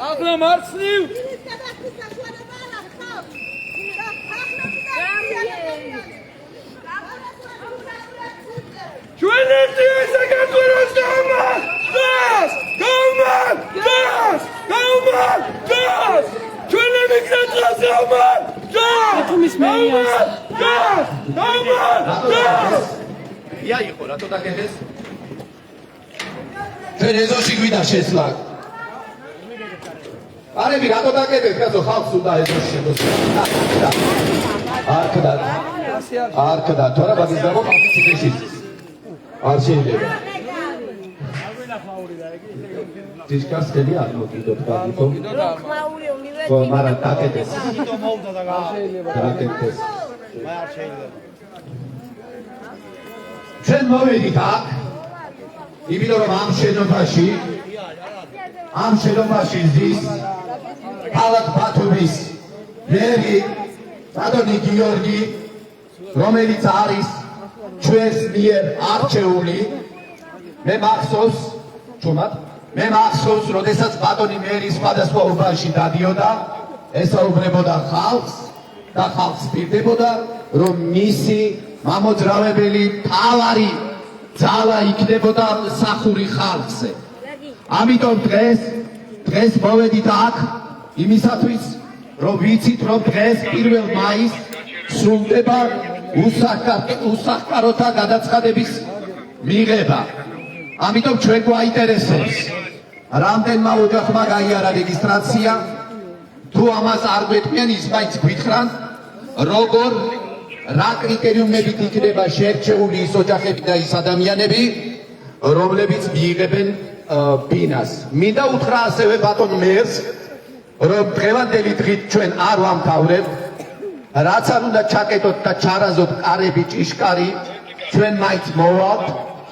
ახლა მარცხნივ ჩვენ ერთი საქართველოს ჩვენ ემიგრანტებს თუმის მეიას ია იყო რატო დაგედეს ჩვენ ეზოში გვიდა შესვლა არები რატო დაგედეს კაცო ხალხს უნდა ეზოში შემოსვლა არქდა თორა ბაგის გამო ხალხი ციხეში არ შეიძლება დისკას ხელი არ მოკიდოთ ბაგითო ხო მაგრამ დაგედეს დაგედეს ჩვენ მოვედით აქ იმიტომ რომ ამ შენობაში ზის ქალაქ ბათუმის მერი ბატონი გიორგი რომელიც არის ჩვენს მიერ არჩეული მე მახსოვს როდესაც ბატონი მერი სხვადასხვა უბანში დადიოდა ესაუბრებოდა ხალხს და ხალხს პირდებოდა რომ მისი მამოძრავებელი თავარი ძალა იქნებოდა სახური ხალხზე. ამიტომ დღეს მოვედით აქ იმისათვის რომ ვიცით რომ დღეს 1 მაისს სრულდება უსახკაროთა გადაცხადების მიღება. ამიტომ ჩვენ გვაინტერესებს რამდენმა ოჯახმა გაიარა რეგისტრაცია თუ ამას არ გვეტყვიან ის მაინც გვითხრან როგორ რა კრიტერიუმებით იქნება შერჩეული ის ოჯახები და ის ადამიანები რომლებიც მიიღებენ ბინას. მინდა უთხრა ასევე ბატონ მერს რომ დღევანდელი დღით ჩვენ არ ვამთავრებთ რაც არ უნდა ჩაკეტოთ და ჩარაზოთ კარები ჭიშკარი ჩვენ მაინც მოვალთ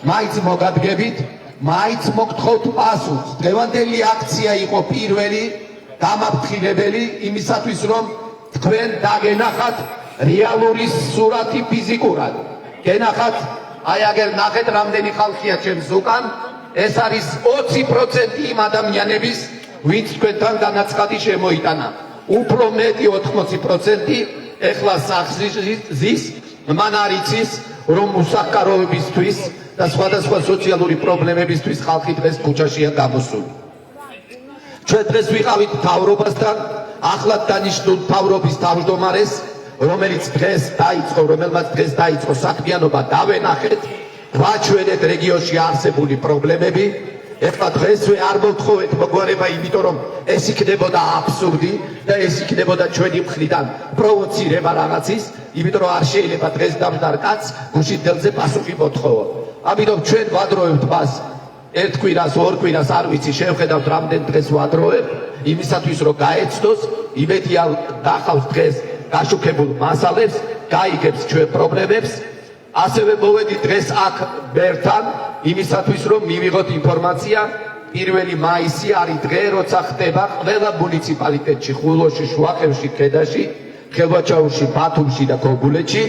მაინც მოგადგებით მაინც მოგთხოვთ პასუხს. დღევანდელი აქცია იყო პირველი გამაფრთხილებელი იმისათვის რომ თქვენ დაგენახათ რეალური სურათი ფიზიკურად გენახათ აი აგერ ნახეთ რამდენი ხალხია ჩემს უკან ეს არის 20% იმ ადამიანების ვინც თქვენთან განაცხადი შემოიტანა უფრო მეტი 80% ეხლა სახში ზის მან არ იცის რომ უსახკაროებისთვის და სხვადასხვა სოციალური პრობლემებისთვის ხალხი დღეს ქუჩაშია გამოსული. ჩვენ დღეს ვიყავით მთავრობასთან ახლად დანიშნულ მთავრობის თავმჯდომარეს რომელმაც დღეს დაიწყო საქმიანობა დავენახეთ ვაჩვენეთ რეგიონში არსებული პრობლემები. ეხლა დღესვე არ მოვთხოვეთ მოგვარება იმიტომ რომ ეს იქნებოდა აბსურდი და ეს იქნებოდა ჩვენი მხრიდან პროვოცირება რაღაცის იმიტომ რომ არ შეიძლება დღეს დამდგარ კაცს გუშინ დელზე პასუხი მოთხოვო. ამიტომ ჩვენ ვადროებთ მას ერთ კვირას ორ კვირას არ ვიცი შევხედავთ რამდენ დღეს ვადროებთ იმისათვის რომ გაეცნოს იმედია გახავს დღეს გაშუქებულ მასალებს გაიგებს ჩვენ პრობლემებს. ასევე მოვედით დღეს აქ ბერთან იმისათვის რომ მივიღოთ ინფორმაცია 1 მაისი არის დღე როცა ხდება ყველა მუნიციპალიტეტში ხულოში შუახევში ქედაში ხელვაჩაურში ბათუმში და გოგულეთში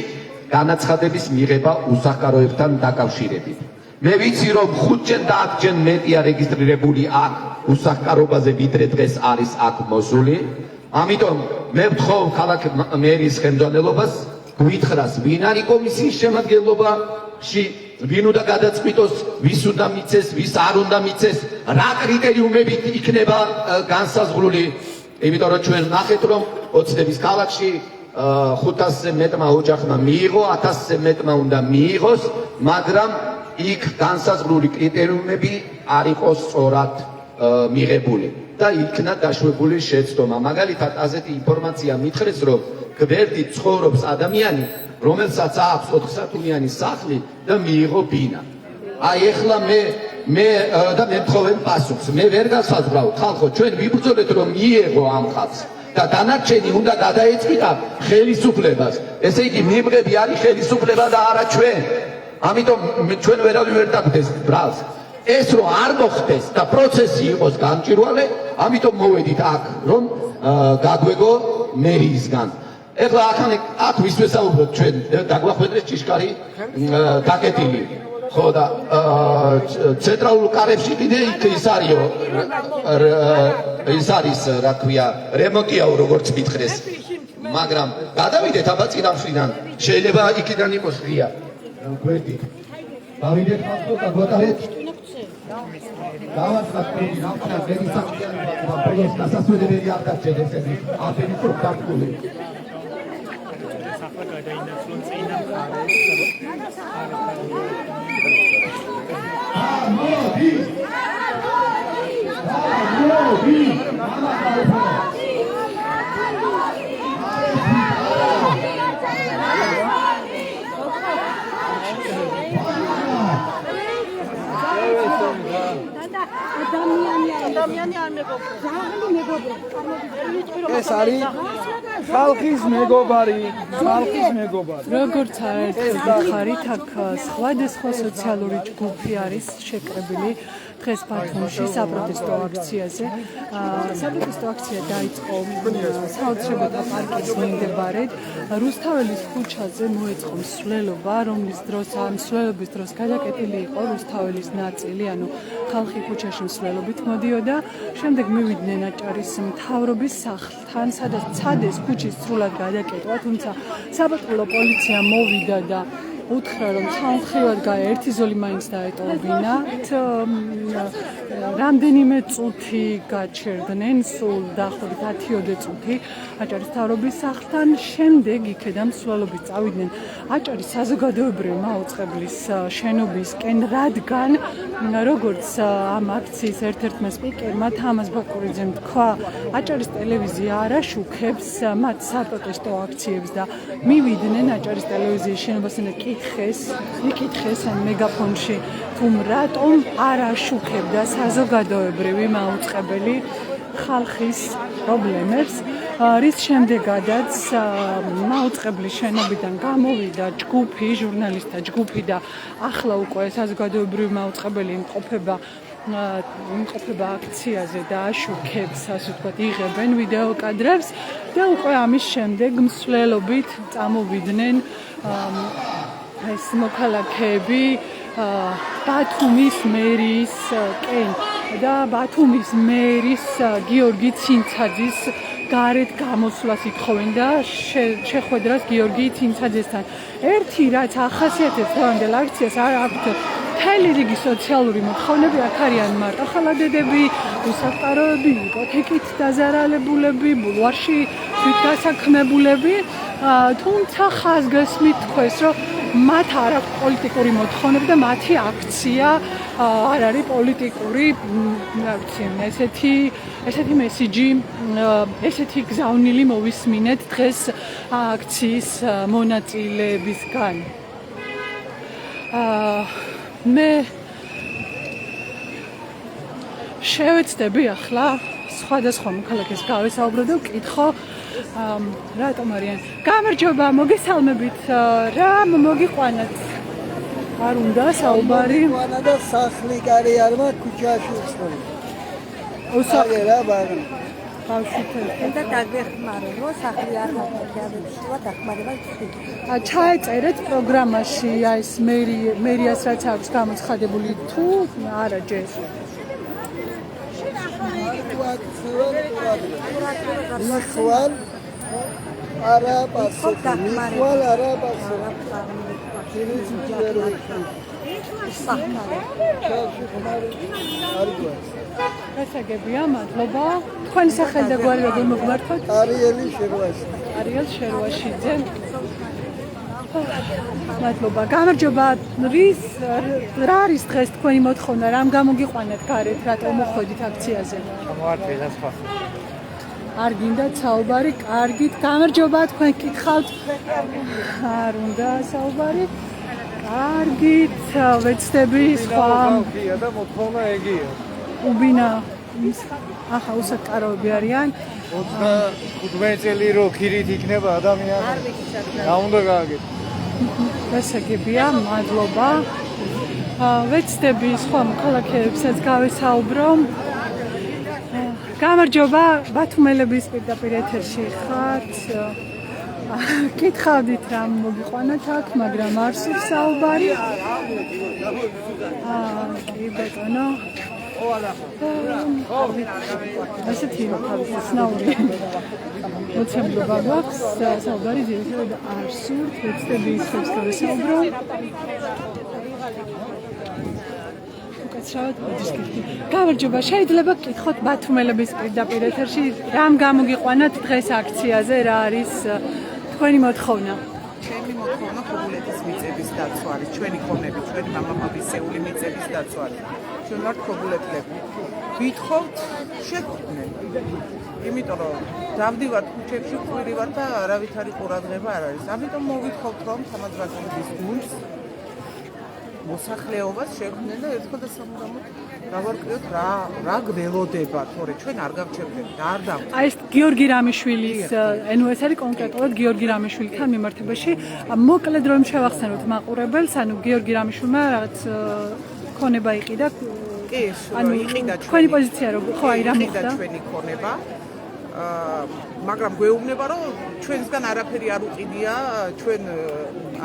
განაცხადების მიღება უსახკაროებთან დაკავშირებით. მე ვიცი რომ 5-ჯერ და 10-ჯერ მეტია რეგისტრირებული აქ უსახკარობაზე ვიდრე დღეს არის აქ მოსული. ამიტომ მე ვთხოვ ქალაქ მერის ხელმძღვანელობას გვითხრას ვინ არის კომისიის შემადგენლობაში ვინ უნდა გადაწყვიტოს ვის უნდა მიცეს ვის არ უნდა მიცეს რა კრიტერიუმებით იქნება განსაზღვრული იმიტომ რომ ჩვენ ნახეთ რომ ოცნების ქალაქში 500-ზე მეტმა ოჯახმა მიიღო 1000-ზე მეტმა უნდა მიიღოს მაგრამ იქ განსაზღვრული კრიტერიუმები არ იყო სწორად მიღებული და იქნა დაშვებული შეცდომა. მაგალითად ასეთი ინფორმაცია მითხრეს რომ გვერდით ცხოვრობს ადამიანი რომელსაც აქვს 4 სართულიანი სახლი და მიიღო ბინა. აი ეხლა მე მთხოვენ პასუხს მე ვერ გასაზღვრავ ხალხო ჩვენ ვიბრძოლეთ რომ მიიღო ამ ხალხს და დანარჩენი უნდა გადაეწყვიტა ხელისუფლებას. ესე იგი მიღები არის ხელისუფლება და არა ჩვენ. ამიტომ ჩვენ ვერავინ ვერ დაგდეს ბრალს. ეს რომ არ მოხდეს და პროცესი იყოს გამჭვირვალე, ამიტომ მოვედით აქ რომ გაგვეგო მერიისგან. ეხლა აქ ვის ვესაუბროთ ჩვენ დაგვახვედრეს ჭიშკარი დაკეტილი. ხო და ცენტრალურ კარებში კიდე ის არისო ის არის რა ქვია რემონტიაო როგორც მითხრეს მაგრამ გადავიდეთ აბა წინა მხრიდან შეიძლება იქიდან იყოს ღია გვერდი დავიდეთ ხალხო და გვატარეთ დავასახოთ რამხელა მედიცინაში პროექტს დასასრულებელი არ დარჩენს ესეთი აფერი პროექტული სახლა გადაინაცვლონ წინა მხარეს ეს არის ხალხის მეგობარი, ხალხის მეგობარი. როგორც არაერთგახარით აქ სხვადასხვა სოციალური ჯგუფი არის შეკრებილი დღეს ბათუმში საპროტესტო აქციაზე. საპროტესტო აქცია დაიწყო საოცრებათა პარკის მიმდებარედ რუსთაველის ქუჩაზე მოეწყო მსვლელობა, რომლის დროს ამ მსვლელობის დროს გადაკეტილი იყო რუსთაველის ნაწილი, ანუ ხალხი ქუჩაში მსვლელობით მოდიოდა. შემდეგ მივიდნენ აჭარის მთავრობის სახლთან, სადაც ცადეს ქუჩის სრულად გადაკეტვა, თუმცა საპატრულო პოლიცია მოვიდა და უთხრა რომ ხალხივად ერთი ზოლი მაინც დაეტოვებინა. რამდენიმე წუთი გაჩერდნენ, სულ დაახლოებით 10-ოდე წუთი აჭარის მთავრობის სახლთან. შემდეგ იქედან მსვლელობით წავიდნენ აჭარის საზოგადოებრივი მაუწყებლის შენობისკენ, რადგან როგორც ამ აქციის ერთ-ერთმა სპიკერმა თამაზ ბაკურიძემ თქვა, აჭარის ტელევიზია არ აშუქებს მათ საპროტესტო აქციებს და მივიდნენ აჭარის ტელევიზიის შენობასთან და იკითხეს მეგაფონში თუ რატომ არ აშუქებდა საზოგადოებრივი მაუწყებელი ხალხის პრობლემებს, რის შემდეგაც მაუწყებლის შენობიდან გამოვიდა ჯგუფი, ჟურნალისტთა ჯგუფი და ახლა უკვე საზოგადოებრივი მაუწყებელი იმყოფება აქციაზე და აშუქებს, ასე ვთქვათ, იღებენ ვიდეო კადრებს და უკვე ამის შემდეგ მსვლელობით წამოვიდნენ ეს მოქალაქეები ბათუმის მერიისკენ და ბათუმის მერის გიორგი ცინცაძის გარეთ გამოსვლას ითხოვენ და შეხვედრას გიორგი ცინცაძესთან. ერთი რაც ახასიათებს დღევანდელ აქციას არ აქვთ მთელი რიგი სოციალური მოთხოვნები, აქ არიან მარტო ხალადედები, უსაფკაროები, იპოთეკით დაზარალებულები, ბულვარში თვითგასაქმებულები, თუმცა ხაზგასმით თქვეს, რომ მათ არ აქვს პოლიტიკური მოთხოვნები და მათი აქცია არ არის პოლიტიკური, რა ვიცი, ესეთი მესიჯი, ესეთი გზავნილი მოვისმინეთ დღეს აქციის მონაწილეებისგან. მე შევეცდები ახლა სხვადასხვა მოქალაქეს გავესაუბრო და ვკითხო რატომ არიან. გამარჯობა, მოგესალმებით, რა მოგიყვანათ? არ უნდა საუბარი? ვანა და სახლი კარი არმა ქუჩაში უცხოა. უსახლი რა ბაღი. ბავშვი და დაგვეხმარო, რომ სახლი არ მოხდება დახმარება. ჩაეწერეთ პროგრამაში ეს მერიას რაც აქვს გამოცხადებული თუ არა ჯერ. მიხვალ არა პასუხი. მიხვალ არა პასუხი. გასაგებია, მადლობა. თქვენი სახელი და გვარი როგორ მოგმართოთ? არიელი შერვაში. არიელ შერვაშიძე. მადლობა. გამარჯობა. რა არის დღეს თქვენი მოთხოვნა? რამ გამოგიყვანეთ გარეთ, რატომ მოხვედით აქციაზე? მოარტყეს ახლა. არ გინდათ საუბარი? კარგით. გამარჯობა, თქვენ გითხავთ? არ უნდა საუბარი? კარგით, ვეცდები სხვა. და მოთხოვნა ეგია. უბინა ახლა უსაფკაროები არიან. 95 წელი რო ქირით იქნება ადამიანი. რა უნდა გააკეთო? გასაგებია, მადლობა. ვეცდები სხვა მოქალაქეებსაც გავესაუბრო. გამარჯობა, ბათუმელების პირდაპირ ეთერში ხართ. კითხავდით რამ მოგიყვანათ აქ, მაგრამ არ სურს საუბარი. კი ბატონო. ასეთი ცნაური მოცემულობა გვაქვს, საუბარი ძირითადად არ სურთ, ვეცდები ისევ ვისაუბრო. გამარჯობა, შეიძლება გკითხოთ ბათუმელების პირდაპირ ეთერში რამ გამოგიყვანათ დღეს აქციაზე, რა არის თქვენი მოთხოვნა? ჩემი მოთხოვნა ქობულეთის მიწების დაცვა არის, ჩვენი ხონები, ჩვენი მამამისეული მიწების დაცვა არის. ჩვენ ვართ ქობულეთლები. ვითხოვთ შექმნენ. იმიტომ რომ დავდივართ ქუჩებში, ყვირივართ და არავითარი ყურადღება არ არის. ამიტომ მოვითხოვთ რომ თამაზრაგების გუნდს მოსახლეობას შექმნენ და ერთხელ და სამუდამოდ გავარკვიოთ რა გველოდება, თორე ჩვენ არ გავჩერდებით და არ დავთ. აი ეს გიორგი რამიშვილის, ანუ ეს არის კონკრეტულად გიორგი რამიშვილთან მიმართებაში. მოკლედ რომ შევახსენოთ მაყურებელს, ანუ გიორგი რამიშვილმა რაღაც ქონება იყიდა. კი, ანუ იყიდა თქვენი პოზიცია რო ხო აი რა მოხდა? ჩვენი ქონება. მაგრამ გვეუბნება რომ ჩვენსგან არაფერი არ უყიდია, ჩვენ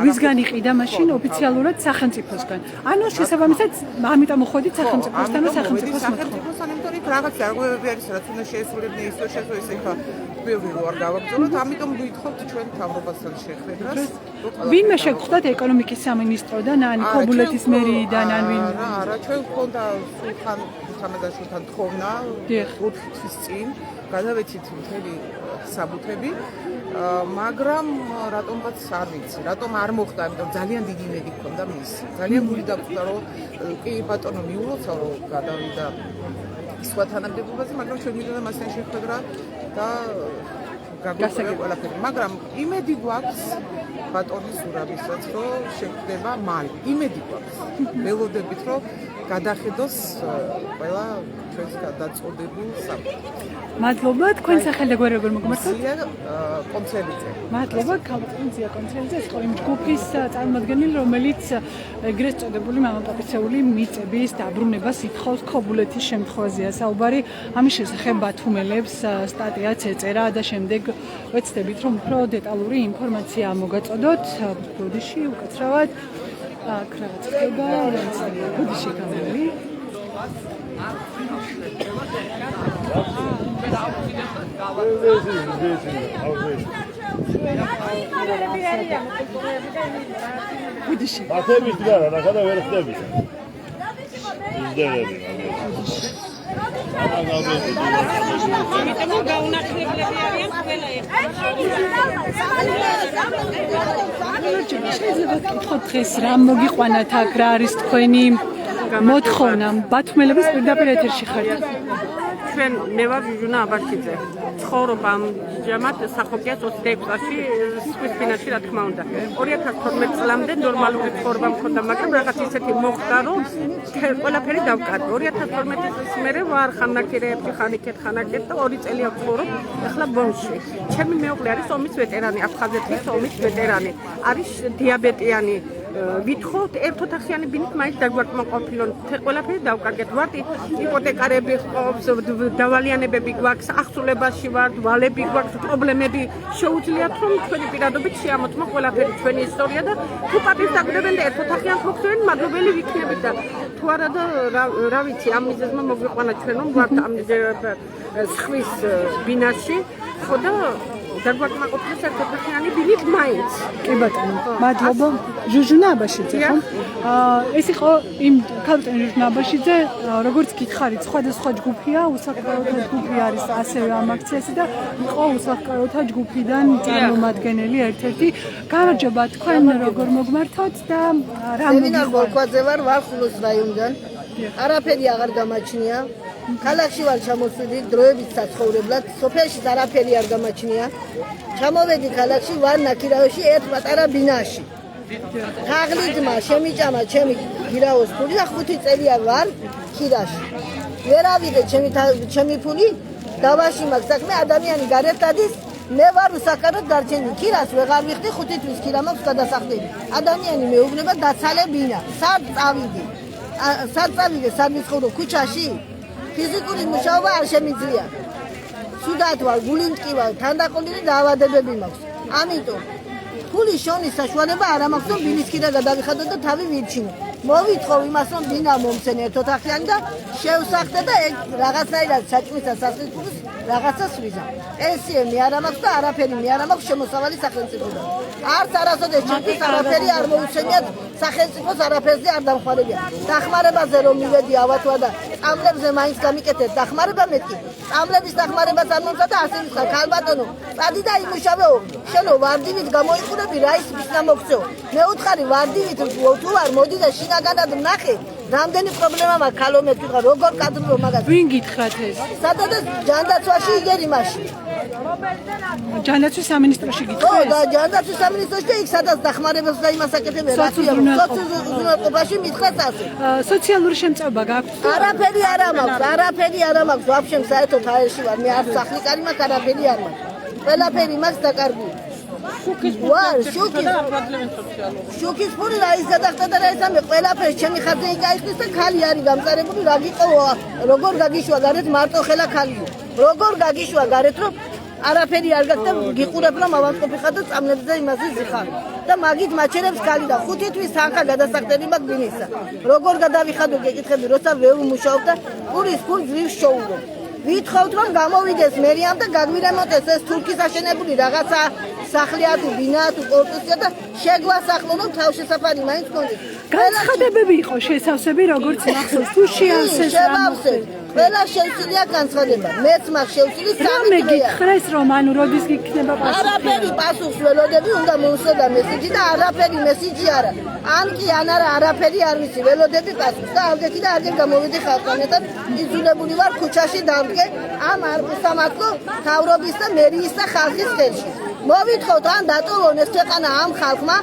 ვისგან იყიდა მაშინ ოფიციალურად სახელმწიფოსგან. ანუ შესაბამისად, ამიტომ მოხვედით სახელმწიფოსთან და სახელმწიფოსთან, იმიტომ რომ რაღაც დარღვევები არის, რაც უნდა შეესრულებინა ის შეესრულა ეს ხა ბევრი რო არ გავაგზავნოთ, ამიტომ გვითხოვთ ჩვენ მთავრობასთან შეხვედრას. ვინმე შეგხვდათ ეკონომიკის სამინისტროდან, ან ქობულეთის მერიიდან, ან ვინ? არა, ჩვენ გქონდა სულთან თხოვნა 4 თვის წინ, გადავეცით მთელი საბუთები, მაგრამ რატომღაც არ ვიცი, რატომ არ მოხდა, იმიტომ ძალიან დიდი იმედი გქონდა მის. ძალიან გული დაგვწდა რომ კი ბატონო მიულოცა რომ გადავიდა სხვა თანამდებობაზე, მაგრამ ჩვენ მიდოდა მასთან შეხვედრა და გაგვიწევდა ყველაფერი, მაგრამ იმედი გვაქვს ბატონის ურაბისაც რომ შეხვდება მალე. იმედი გვაქვს. ველოდებით რომ გადახედოს ყველა ჩვენს გადაწოდებულ საბუთს. მადლობა, თქვენ სახელი და გვარი როგორ მოგმართოთ? კონცერტზე. მადლობა, ქალბატონზია კონცერტზე, ეს ყოველ ჯგუფის წარმომადგენელი, რომელიც ეგრეთ წოდებული მამაპაპისეული მიწების დაბრუნებას ითხოვს ქობულეთის შემთხვევაზეა საუბარი. ამის შესახებ ბათუმელებს სტატიაც ეწერა და შემდეგ ვეცდებით რომ უფრო დეტალური ინფორმაცია მოგაწოდოთ. ბოდიში უკაცრავად აქ რაღაც ხდება, ბოდიში გამოვი. ბოდიში. ათების გარა, რა ხადა ვერ ხდები. ისდერები. ამიტომ გაუნახლებელები არიან ყველა ერთად. შეიძლება გკითხოთ დღეს რა მოგიყვანათ აქ, რა არის თქვენი მოთხოვნა? ბათუმელების პირდაპირ ეთერში ხართ. ჩვენ მე ვარ ჟუჟუნა აბაშიძე. ცხოვრობ ამჟამად სახოკიას 26 წელში სვისპინაში, რა თქმა უნდა. 2012 წლამდე ნორმალური ცხოვრება მქონდა, მაგრამ რაღაც ისეთი მოხდა, რომ ყველაფერი დავკარგე. 2012 წლის მერე ვარ ხანაკირეებში, ხანიკეთ და 2 წელი ვცხოვრობ ახლა ბონში. ჩემი მეუღლე არის ომის ვეტერანი, აფხაზეთის ომის ვეტერანი. არის დიაბეტიანი. ვითხოვთ ერთოთახიანი ბინით მაინც დაგვაკმაყოფილონ, ყველაფერი დავკარგეთ. ვართ იპოთეკარები ყავს, დავალიანებები გვაქვს, ახსულებაში ვართ, ვალები გვაქვს, პრობლემები შეუძლიათ რომ ჩვენი პირადობით შეამოწმო ყველაფერი ჩვენი ისტორია და თუ პაპის დაგვიდებენ და ერთოთახიან ხოხტენ მადლობელი ვიქნებით და თუ არა და რა ვიცი, ამ მიზეზმა მოგვიყვანა ჩვენ რომ ვართ ამ სხვის ბინაში, ხო და დაგვაკმაყოფილეს ერთოთახიანი ბინით მაინც. კი ბატონო, მადლობა. ჟუჟუნა აბაშიძე ხო? ეს იყო იმ ქალბატონ ჟუჟუნა აბაშიძე, როგორც გითხარით, სხვადასხვა ჯგუფია, უსახლკაროთა ჯგუფი არის ასევე ამ აქციაზე და იყო უსახლკაროთა ჯგუფიდან წარმომადგენელი ერთ-ერთი. გამარჯობა, თქვენ როგორ მოგმართოთ და რა მოგიყვანათ? გოლკვაძე ვარ, ვახულოს რაიონიდან. არაფერი აღარ გამაჩნია. ქალაქში ვარ ჩამოსული დროებით საცხოვრებლად, სოფელში არაფერი არ გამაჩნია. ჩამოვედი ქალაქში, ვარ ნაკირავში ერთ პატარა ბინაში. თაღლიდმა შემიჭამა ჩემი გირაოს ფული და 5 წელია ვარ ქირაში. ვერავიდე ჩემი ფული, დავაში მაქვს საქმე, ადამიანი გარეთ დადის, მე ვარ უსახკაროდ დარჩენილი. ქირას ვეღარ ვიხდი, 5 თვის ქირა მაქვს გადასახდები. ადამიანი მეუბნება დაცალებინა, სად წავიდი? სად წავიდე, სად ვიცხოვრო ქუჩაში? ფიზიკური მუშაობა არ შემიძლია. სუდად ვარ, გული მტკივა, თანდაყოლილი დაავადებები მაქვს. ამიტომ ფულის შონის საშუალება არ მაქვს რომ ბილისკირა გადავიხადო და თავი ვირჩინო. მოვითხოვ იმას რომ დინა მომცენ ერთოთახიანი და შევსახდე და ეგ რაღაცნაირად საჭმისა სასწრაფოს რაღაცას ვიზა. ესე მე არ მაქვს და არაფერი მე არ მაქვს შემოსავალი სახელმწიფოდან. არც არასოდეს ჩემთვის არაფერი არ მოუცემიათ სახელმწიფოს არაფერზე არ დამხმარებია. დახმარებაზე რომ მივედი ავათვა და წამლებზე მაინც გამიკეთეთ დახმარება მეთქი. წამლების დახმარებაც არ მომცა და ასე ვიხარ ქალბატონო. წადი და იმუშავეო. შენო ვარდივით გამოიყურები რა ის მისნა მოგცეო. მე უთხარი ვარდივით თუ არ მოდი და შინაგანად ვნახე. რამდენი პრობლემა მაქვს ქალო მე თქვა როგორ კადრო მაგას. ვინ გითხრათ ეს? სადაც ჯანდაცვაში იგერი მაშინ. ჯანდაცვის სამინისტროში ხო გითხრათ? და ჯანდაცვის სამინისტროში და იქ სადაც დახმარებას და იმას აკეთებენ რაცია სოციალურობაში მითხრათ ასე. სოციალური შემწეობა გაქვთ? არაფერი არ მაქვს, არაფერი არ მაქვს, ვაფშე საერთოდ აერში ვარ, მე არ სახლი კარი მაქვს, არაფერი არ მაქვს. ყველაფერი მაქვს დაკარგული. შუქის ფური რა ის გადახდა და რა ის ამე ყველაფერი ჩემი ხარჯზე იკაიხნის და ქალი არის გამწარებული რა გიყოვა როგორ გაგიშვა გარეთ მარტო ხელა ქალიო როგორ გაგიშვა გარეთ რომ არაფერი არ გაქვს და გიყურებ რომ ავანტყოფი ხარ და წამლებზე იმაზე ზიხარ და მაგით მაჩერებს ქალი და 5 თვის თანხა გადასახდები მაქვს ბინისა როგორ გადავიხადო გეკითხები როცა ვერ ვმუშაობ და პურის ფულ ძლივს შოულობ ვითხოვთ რომ გამოვიდეს მერიამ და გაგვირემონტეს ეს თურქის აშენებული რაღაცა სახლია თუ ბინაა თუ კორპუსია და შეგვასახლო რომ თავშესაფარი მაინც გქონდეს. განცხადებები იყო შესავსები როგორც მახსოვს თუ შეავსეს შევავსე. ყველა შევსილია განცხადება. მეც მაქვს შევსილი 3 მე გითხრეს რომ ანუ როდის გიქნება პასუხი? არაფერი პასუხს ველოდები უნდა მოუსვედა მესიჯი და არაფერი მესიჯი არა. ან კი ან არა არაფერი არ ვიცი ველოდები პასუხს და ამგეთი და არგენ გამოვიდი ხალხთან ერთად იძულებული ვარ ქუჩაში დავდგე ამ არ უსამართლო თავრობის და მერიის და ხალხის ხელში. მოვითხოვთ ან დატოვონ ეს ქვეყანა ამ ხალხმა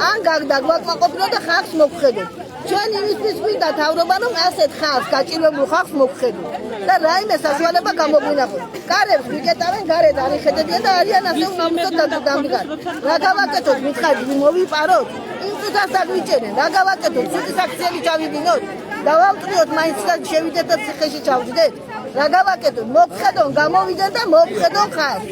ან დაგვაკმაყოფილო და ხალხს მოგხედოთ. ჩვენ იმისთვის გვინდა თავრობა რომ ასეთ ხალხს გაჭირებულ ხალხს მოგხედოთ და რაიმე საშუალება გამოგვინახოთ. კარებს ვიკეტავენ გარეთ არ იხედებიან და არიან ასე უნამუსოდ დამდგარ. რა გავაკეთოთ მითხარით მოვიპაროთ იმ წუთას დაგვიჭერენ რა გავაკეთოთ ცუდის აქციები ჩავიდინოთ დავამტვრიოთ მაინც და შევიდეთ და ციხეში ჩავდიდეთ რა გავაკეთოთ მოგხედონ გამოვიდეთ და მოგხედონ ხალხს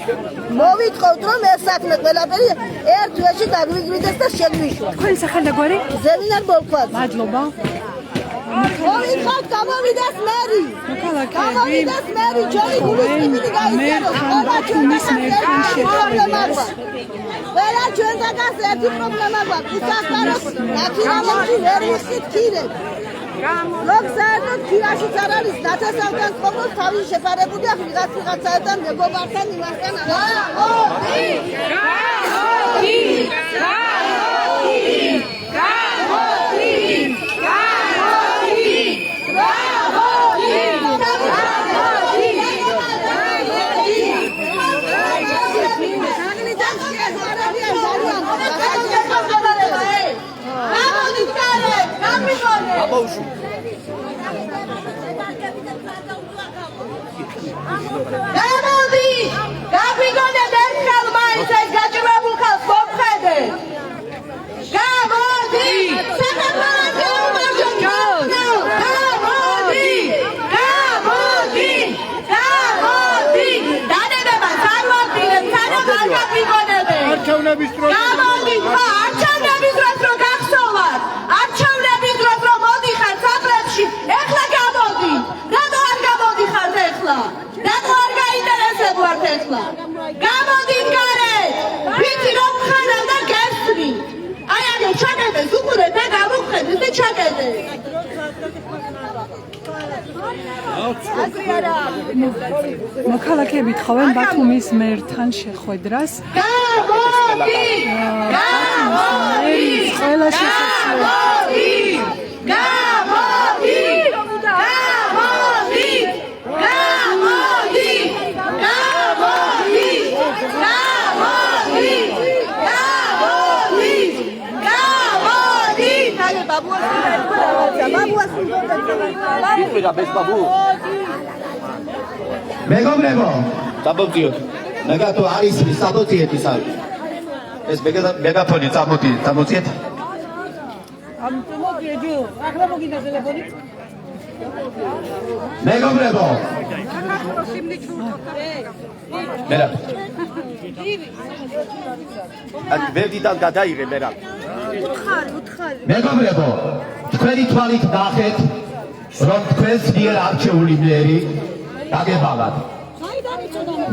მოვითხოვთ რომ ეს საქმე ყველაფერი ერთ თვეში დაგვიგვიდეს და შეგვიშვა თქვენ სახელდაგვარი ზევინარ ბოლქვაძე მადლობა მოვითხოვთ გამოვიდეს მერი გამოვიდეს მერი ჩვენი გულის ტიპი გაიზიაროს ყველა ყველა ჩვენთაგან ერთი პრობლემა გვაქვს ისახაროს ნაკირამოში ვერ ვიხდით ქირებს ლოგ საერთოდ ქირაშიც არ არის ნათესავთან ყოფნოს თავი შეფარებულია ვიღაცაებთან მეგობართან იმასთან გამოდი! გაგვიგონეთ ერთხელ მაინც ეს გაჭირებულ ხალხს მოგხედე! გამოდი! საქართველოს გაუმარჯვეთ! გამოდი! გამოდი! გამოდი! დანებებად არ ვარდინებ, სანამ არ გაგვიგონებენ! არჩევნების დროს გამოდი! არჩევნების დროს რომ გახსოვარ! არჩევნების დროს რომ მოდიხარ სახლებში, ეხლა გამოდი! რატო არ გამოდიხართ ეხლა? რატო არ გაინტერესებუართ ეხლა? გამოდით გარეთ! ვიცი რომ ხანამ და გესმი! აი აგე ჩაკეტეს უყურეთ და გამოვხედეთ და ჩაკეტეს! მოქალაქეები თხოვენ ბათუმის მერთან შეხვედრას. გამოდი! გამოდი! ყველა შესაძლოა. გამოდი! გამოდი! გამოდი! გამოდი! გამოდი! გამოდი! კალე ბაბუას ვიღაცა ბაბუას ვიღა ბეს ბაბუ მეგობრებო დაბობდიოთ მეგათო არის საბოციეთ ის არის ეს მეგაფონი წამოწიეთ ამ მოგიეჯო ახლა მოგინდა ტელეფონი მეგობრებო მერაბ ვერდიდან გადაიღე მე რა. უთხარი. მეგობრებო, თქვენი თვალით ნახეთ, რომ თქვენს მიერ არჩეული მერი დაგებალათ.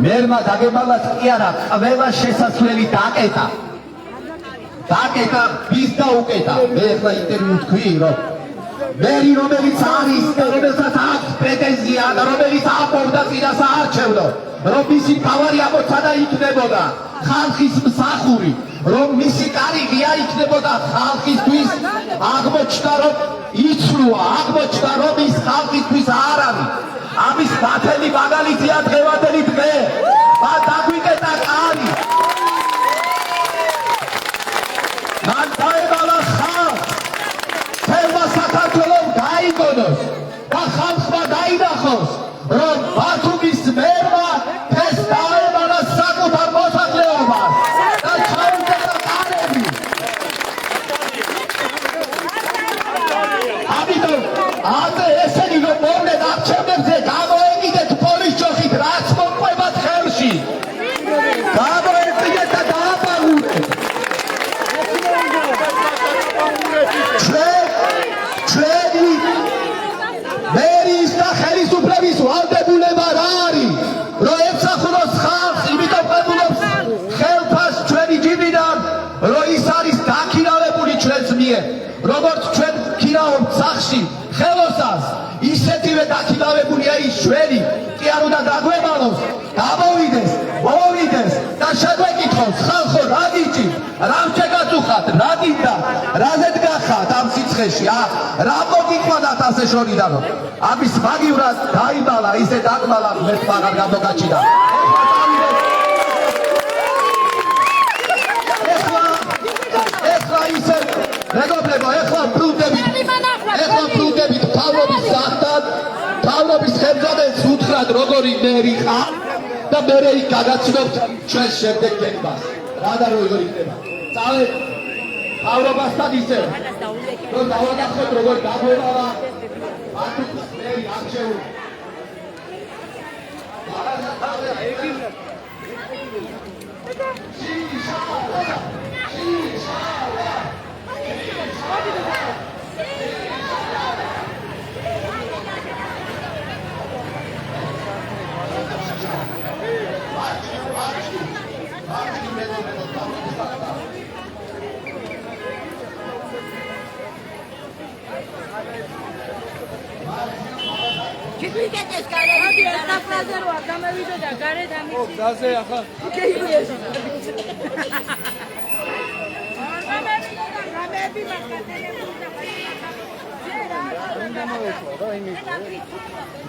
მერმა დაგებალათ კი არა, ყველა შესასვლელი დაკეტა. დაკეტა, ვის დაუკეტა? მე ახლა ინტერვიუ თქვი, რომ მერი რომელიც არის, რომელსაც აქვს პრეტენზია და რომელიც აპორდა წინას აარჩევნო, რომ მისი თავარი ამოცანა იქნებოდა ხალხის მსახური, რომ მისი კარიგია იქნებოდა ხალხისთვის, აღმოჩნდა რომ იცვლუა, აღმოჩნდა რომ ის ხალხისთვის არ არის. ამის ნათელი მაგალითია დღევანდელი დღე. მან დაგვიკეტა კარი. მან დაებალა ხალხს. ხელმა საქართველოს გაიგონოს და ხალხმა დაინახოს, რომ ბათუმის მერმა ეს დაებალა საკუთარ მოსახლეობას და ჩაუდგა კარები. ამიტომ ამდე ესენი რომ მოვლენ არჩევნებზე გამოეკიდეთ პოლის ჯოხით, რაც მოყვებათ ხელში. გამოეკიდეთ და დააპარუნეთ. ჩვენი მერის და ხელისუფლების ვალდებულება რა არის? რომ ემსახუროს ხალხს, იმიტომ ყვებულობს ხელფას ჩვენი ჯიბიდან, რომ ის არის დაქირავებული ჩვენს მიერ. როგორც ჩვენ ქირავობთ სახში ხელოსას, ისეთივე დაქირავებულია ის ჩვენი. კი არ უნდა დაგვემალოს, გამოვიდეს, მოვიდეს და შეგვეკითხოს, ხალხო, რა გიჭირთ? რა შეგაწუხათ? რა გინდა? რაზედ გახართ ამ სიცხეში? რა მოგიყვანათ ასე შორიდან? ამის მაგივრად დაიმალა, ისე დაგმალა, მერც აღარ გამოგაჩინა. ეხლა ისე მეგობრებო, ეხლა ბრუნდებით თავრობის სახთან, თავრობის ხელმძღვანელს უთხრათ როგორი მერი ხარ და მერე იქ გაგაცნობთ ჩვენს შემდეგ გეგმას. რა და როგორ იქნება? წავედ თავრობასთან ისე, რომ დავაგახოთ როგორ დაგვევალა ბათუმის მერი არჩეული. Ჩიფიკეთეს გარეთ დაფაზე რო გამევიდო და გარეთ ამის გზაზე ახლა გამები მაგათელებული და უნდა მოვეცვა რა იმის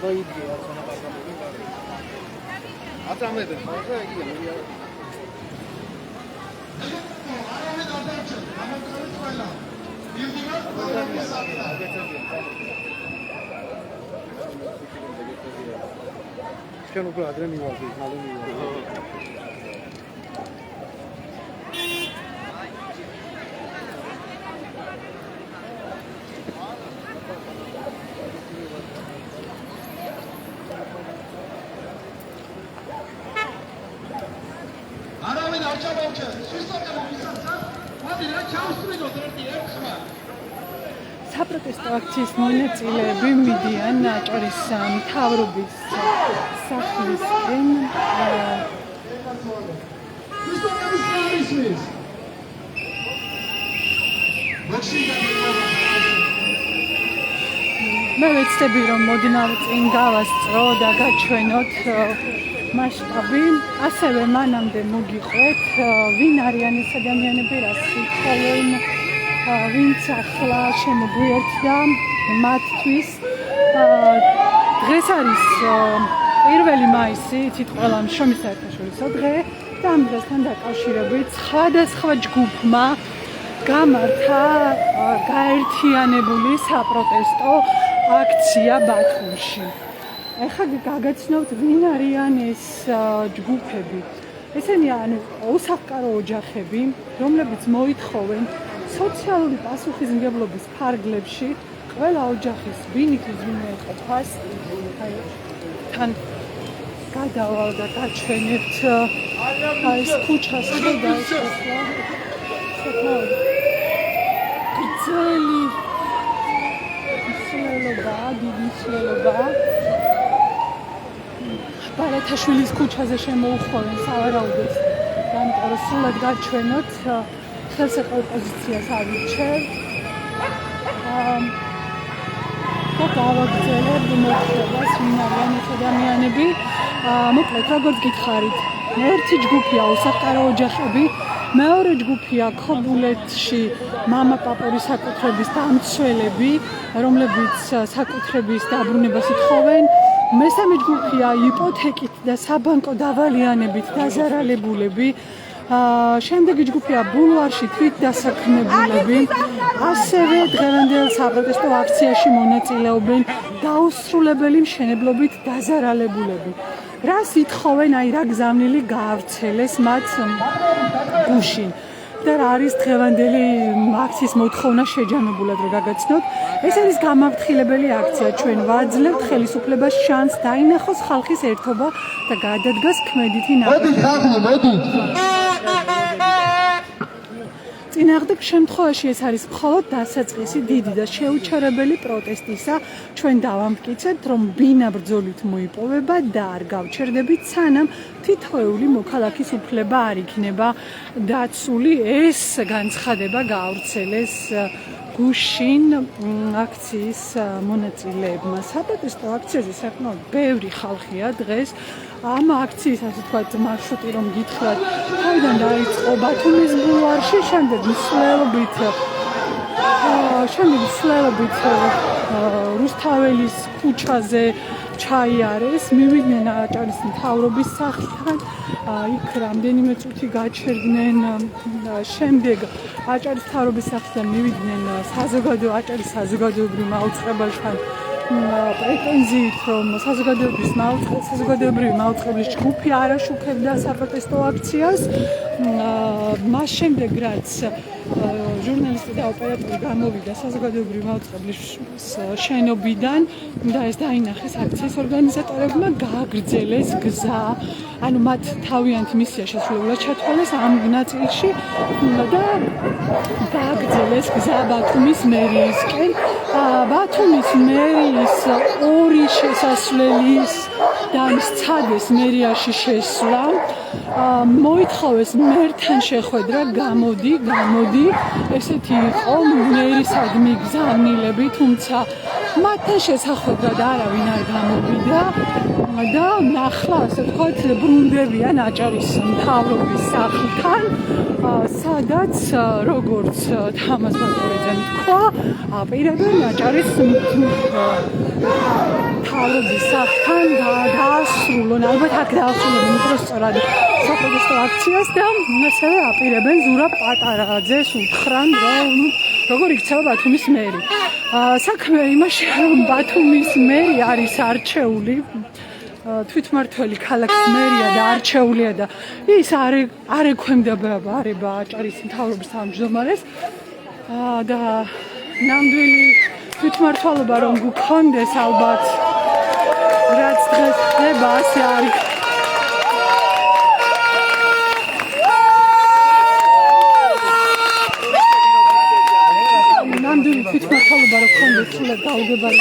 მოიდგე რა ცონა პასაპორტი აწამებენ ხო ეგია ჩვენ უკვე ადრე მივაღვიძ, მალე მივაღვიძ. არავინ არ ჩამოვჭერ, სისტემა მისცა, მოდი რა ჩავსწრინოთ ერთი ერთხმა. საპროტესტო აქციის მონაწილეები მიდიან ჭორის მთავრობის სახლისკენ. მე ვეცდები რომ მოდნავ წინ გავასწრო და გაჩვენოთ მასშტაბი. ასევე მანამდე მოგიყვეთ ვინ არიან ეს ადამიანები, რა სიტყვენ, ვინც ახლა შემოგვიერთდა მათთვის. დღეს არის 1 მაისი, იცით ყველა შრომის საერთაშორისო დღე და ამ დღესთან დაკავშირებით სხვადასხვა ჯგუფმა გამართა გაერთიანებული საპროტესტო აქცია ბათუმში. ეხლა გაგაცნობთ ვინ არიან ეს ჯგუფები. ესენი ანუ უსახკარო ოჯახები, რომლებიც მოითხოვენ სოციალური პასუხისმგებლობის ფარგლებში ყველა ოჯახის ბინით ვინმე ეყოფას თან გადავალ და გაჩვენებთ ეს ქუჩა სადაც დაიწყო. გრძელი მსვლელობა, დიდი მსვლელობა. ბარათაშვილის ქუჩაზე შემოუხვევენ სავარაუდოდ. ამიტომ რომ სულად გაჩვენოთ ხელსაყრელ პოზიციას ავირჩევ. და გავაგრძელებ მოხდებას ვინ არიან ეს ადამიანები. მოკლედ როგორც გითხარით, ერთი ჯგუფია უსახკარო ოჯახები, მეორე ჯგუფია ქობულეთში მამა-პაპურის საკუთრების დამცველები, რომლებიც საკუთრების დაბრუნებას ითხოვენ. მესამე ჯგუფია იპოთეკით და საბანკო დავალიანებით დაზარალებულები. შემდეგი ჯგუფია ბულვარში თვითდასაქმებულები. ასევე დღევანდელ საპროტესტო აქციაში მონაწილეობენ დაუსრულებელი მშენებლობით დაზარალებულები. რას ითხოვენ, აი რა გზავნილი გაავრცელეს მათ გუშინ. და რა არის დღევანდელი აქციის მოთხოვნა შეჯამებულად რომ გაგაცნოთ. ეს არის გამაფრთხილებელი აქცია. ჩვენ ვაძლევთ ხელისუფლებას შანსს დაინახოს ხალხის ერთობა და გადადგას ქმედითი ნაბიჯი. წინააღმდეგ შემთხვევაში ეს არის მხოლოდ დასაწყისი დიდი და შეუჩერებელი პროტესტისა. ჩვენ დავამტკიცებთ, რომ ბინა ბრძოლით მოიპოვება და არ გავჩერდებით, სანამ თითოეული მოქალაქის უფლება არ იქნება დაცული. ეს განცხადება გაავრცელეს გუშინ აქციის მონაწილეებმა. საპროტესტო აქციაზე საკმაოდ ბევრი ხალხია დღეს. ამ აქციის ასე თქვა მარშრუტი რომ გითხრათ, თავიდან დაიწყო ბათუმის ბულვარში, შემდეგ მსვლელობით რუსთაველის ქუჩაზე ჩაიარეს, მივიდნენ აჭარის მთავრობის სახლთან, იქ რამდენიმე წუთი გაჩერდნენ, შემდეგ აჭარის მთავრობის სახლთან მივიდნენ აჭარის საზოგადოებრივ მაუწყებელთან პრეტენზიით, რომ საზოგადოებრივი მაუწყებლის ჯგუფი არ აშუქებდა საპროტესტო აქციას. მას შემდეგ რაც ჟურნალისტი და ოპერატორი გამოვიდა საზოგადოებრივი მაუწყებლის შენობიდან და ეს დაინახეს აქციის ორგანიზატორებმა, გააგრძელეს გზა, ანუ მათ თავიანთი მისია შესრულებულად ჩათვალეს ამ ნაწილში და გააგრძელეს გზა ბათუმის მერიისკენ. ბათუმის მერიის ორი შესასვლელის და სცადეს მერიაში შესვლა. მოითხოვეს მერთან შეხვედრა, გამოდი, ესეთი იყო მერისადმი გზავნილები, თუმცა მათთან შესახვედრად არავინ არ გამოვიდა და ნახლა, ასე ვთქვათ, ბრუნდებიან აჭარის მთავრობის სახლთან, სადაც როგორც თამაზ ბატონიძემ თქვა, აპირებენ აჭარის მთავრობის სახლთან დაასრულონ, ალბათ აქ დაასრულონ უბრალოდ საპროტესტო აქციას და ასევე აპირებენ ზურაბ პატარაძეს უთხრან, რომ როგორ იქცევა ბათუმის მერი. საქმე იმაში, რომ ბათუმის მერი არის არჩეული, თვითმმართველი ქალაქის მერია და არჩეულია და ის არ ექვემდებარება აჭარის მთავრობის თავმჯდომარეს და ნამდვილი თვითმმართველობა რომ გქონდეს ალბათ რაც დღეს ხდება ასე არის. ნამდვილი თვითმმართველობა რომ გქონდეს სულად დაუგებარი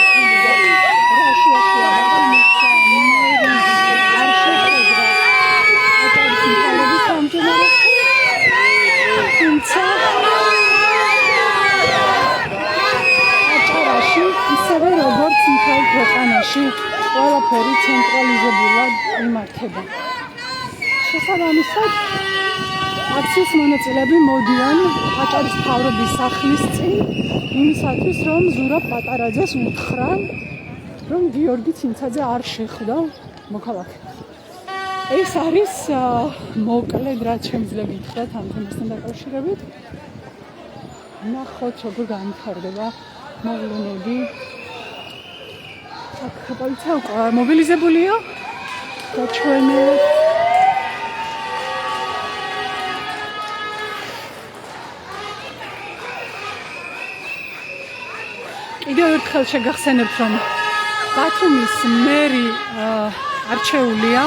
ისევე როგორც მთელ ქვეყანაში ყველაფერი ცენტრალიზებულად იმართება. შესაბამისად, აქციის მონაწილეები მოდიან აჭარის მთავრობის სახლის წინ იმისათვის, რომ ზურაბ პატარაძეს უთხრან, რომ გიორგი ცინცაძე არ შეხვდა მოქალაქეებს. ეს არის მოკლედ რაც შემიძლია გითხრათ ამ თემასთან დაკავშირებით. ნახოთ როგორ განვითარდება მოვლენები. აქ პოლიცია უკვე მობილიზებულია და ჩვენ კიდევ ერთხელ შეგახსენებთ, რომ ბათუმის მერი არჩეულია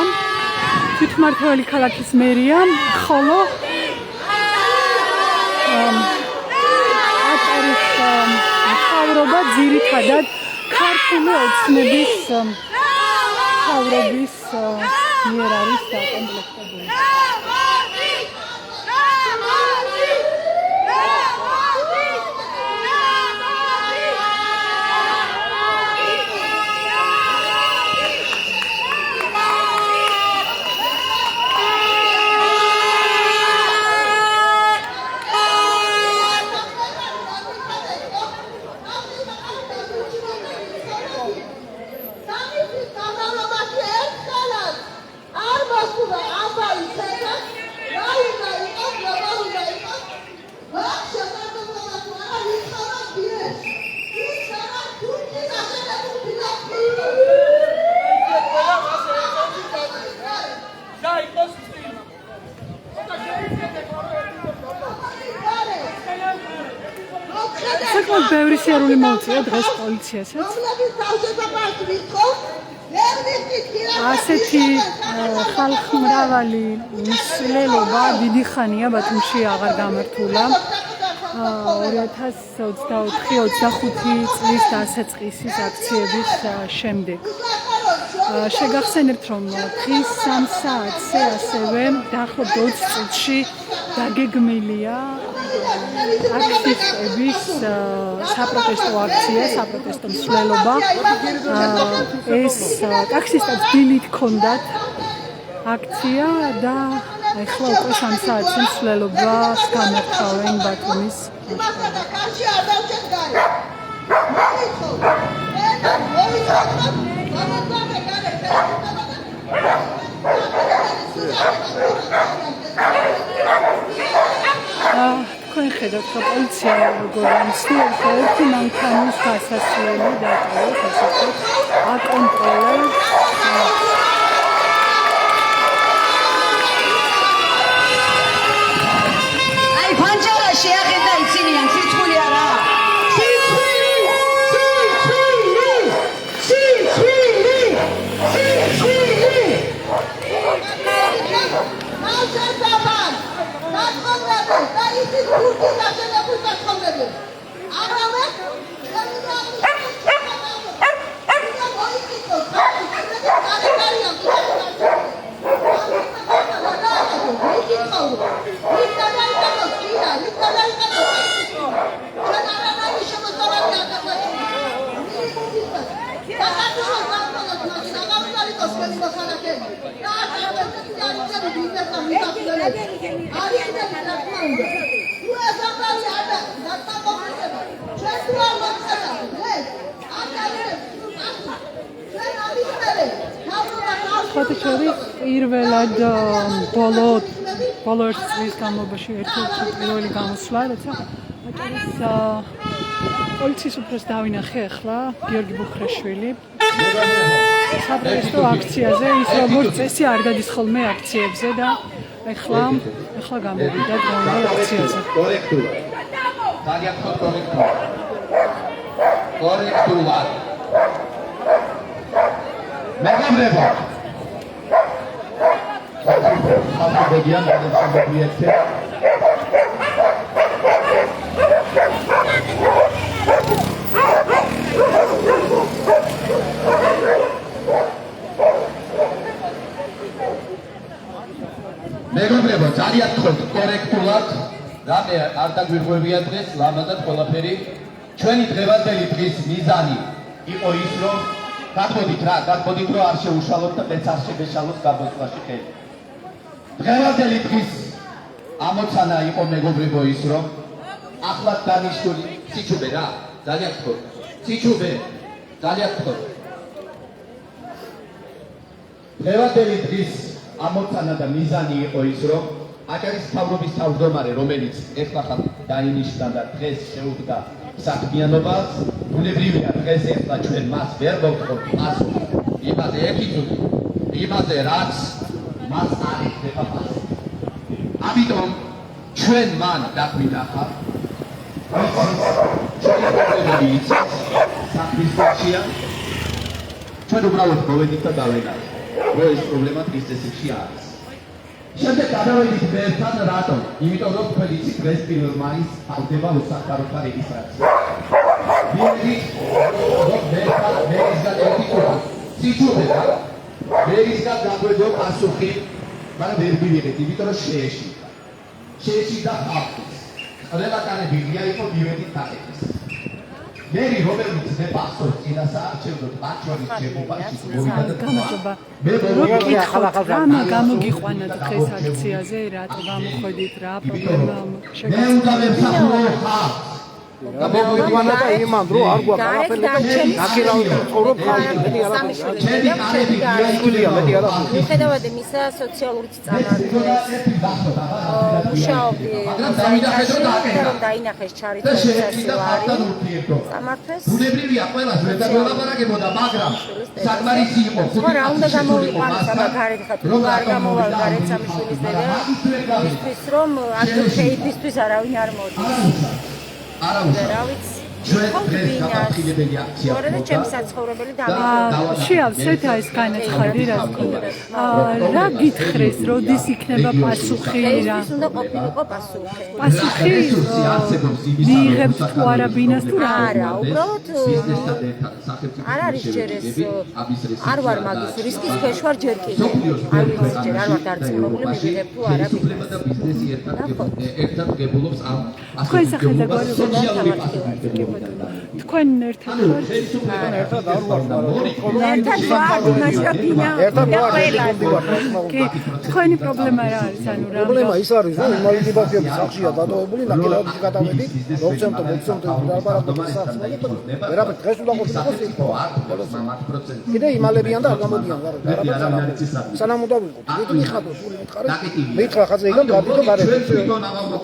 თვითმმართველი ქალაქის მერია, ხოლო აჭარის მთავრობა ძირითადად ქართული ოცნების მთავრობის მიერ არის დაკომპლექტებული. საკმაოდ ბევრი სიარული მოუწია დღეს პოლიციასაც. ასეთი ხალხმრავალი მსვლელობა დიდი ხანია ბათუმში აღარ გამართულა. 2024-25 წლის დასაწყისის აქციების შემდეგ. შეგახსენებთ, რომ დღის 3 საათზე ასევე დაახლოებით 20 წუთში დაგეგმილია აქტივისტების საპროტესტო აქცია, საპროტესტო მსვლელობა. ეს ტაქსისტებს დილით ჰქონდათ აქცია და ახლა უკვე 3 საათზე მსვლელობას გამართავენ ბათუმის. თქვენ ხედავთ, რომ პოლიცია როგორ ამცნობს ერთი მანქანის გასასვლელი დატოვეს, ასე ვთქვათ, აკონტროლებს. აი ფანჯარაში აღედა იცინიან ციცხვილი არა. ხოთეჩორის პირველად ბოლო წლის განმავლობაში ერთ-ერთი პირველი გამოსვლა, როცა აჭარის პოლიციის უფროსს დავინახე ახლა გიორგი ბუხრაშვილი საპროტესტო აქციაზე, ის როგორც წესი არ გადის ხოლმე აქციებზე და ახლა გამოვიდა დღევანდელ აქციაზე. კორექტულად. მეგობრებო, ხალხებიან გადამსამოგვიეთე. მეგობრებო, ძალიან გქონთ კორექტულად, რამე არ დაგვირღვევია დღეს, ლამაზად ყველაფერი. ჩვენი დღევანდელი დღის მიზანი იყო ის, რომ გაგმოდით რომ არ შეუშალოთ და მეც არ შეგეშალოს გამოსვლაში ხელი. დღევანდელი დღის ამოცანა იყო მეგობრებო ის, რომ ახლად დანიშნული სიჩუბე რა, ძალიან გქონთ. სიჩუბე, ძალიან გქონთ. დღევანდელი დღის ამოცანა და მიზანი იყო ის, რომ აჭარის მთავრობის თავმჯდომარე, რომელიც ეხლა დაინიშნა და დღეს შეუდგა საქმიანობას, ბუნებრივია დღეს ეხლა ჩვენ მას ვერ მოვთხოვთ პასუხი იმაზე ეკითხული, იმაზე რაც მას არ იხდება პასუხი. ამიტომ ჩვენ მან დაგვინახა ჩვენი პრობლემები იცით, საქმის ფაქცია, ჩვენ უბრალოდ მოვედით და დავენახეთ. რომ ეს პრობლემა დღის წესრიგში არის. შემდეგ გადავედით ერთად რატომ? იმიტომ რომ თქვენ იცით დღეს 1 მაისს ავდება უსახკაროთა რეგისტრაცია. ვიდით რომ მერისგან ერთი ყურა სიჩუქედა მერისგან გაგვედო პასუხი, მაგრამ ვერ მივიღეთ, იმიტომ რომ შეეშიდა ხალხის. ყველა კანებილია იყო მივედით დაკეტეს. მერი რომელიც მე პასპორტს წინასა არჩევდოთ მათ შორის შემოყვანით გამარჯობა. რა გამოგიყვანათ დღეს აქციაზე, რატო გამოходит, რა პრობლემა მე უნდა ვებსახურო ხალხს. და მოგვიყვანა და იმან დრო არ გვაქვს არაფერი და ნაკირავი ცხოვრობ ხალხი მეტი არაფერი. მიუხედავად იმისა, სოციალური წამართვეს მუშაობდი რომ დაინახეს ჩარიცხვის არის წამართვეს ბუნებრივია ყველას ვერ დაგველაპარაკებოდა, მაგრამ საკმარისი იყო ხო რა უნდა გამოვიყვანოს აბა გარეთ ხა თუ არ გამოვალ გარეთ სამშვილის დედა იმისთვის რომ აქ შეიფისთვის არავინ არ მოდის არა ვიცი ჩვენ დღეს გაფრთხილებელი აქცია ვარ და ჩემი საცხოვრებელი შეავსეთ ეს განაცხადი რა გქონდა. რა გითხრეს, როდის იქნება პასუხი რა? ეს უნდა ყოფილიყო პასუხი. პასუხი მიიღებთ თუ არა ბინას თუ რა? არა, უბრალოდ არ არის ჯერ ეს არ ვარ მაგის რისკის ქვეშ ვარ ჯერ კიდე. არ ვიცი ჯერ არ ვარ დარწმუნებული მივიღებ თუ არა ბინას. ერთად გებულობს ამ თქვენ სახელმწიფო დამარცხებულად თქვენ ერთად ვარ ერთად არ ვარ ერთად ვარ მასშტაბინა თქვენი პრობლემა რა არის ანუ რა პრობლემა ის არის რომ ინვალიდიზაციების სახშია დატოვებული ნაკლებად გადავედით მოგცემთ დარბარადობის სახს ვერაფერ დღეს უნდა ყოფილიყოს კიდე იმალებიან და არ გამოდიან სანამ უნდა ვიყოთ იგი მიხადოს სული მითხარეს მითხრა ხაზე იგან გადიდო გარეთ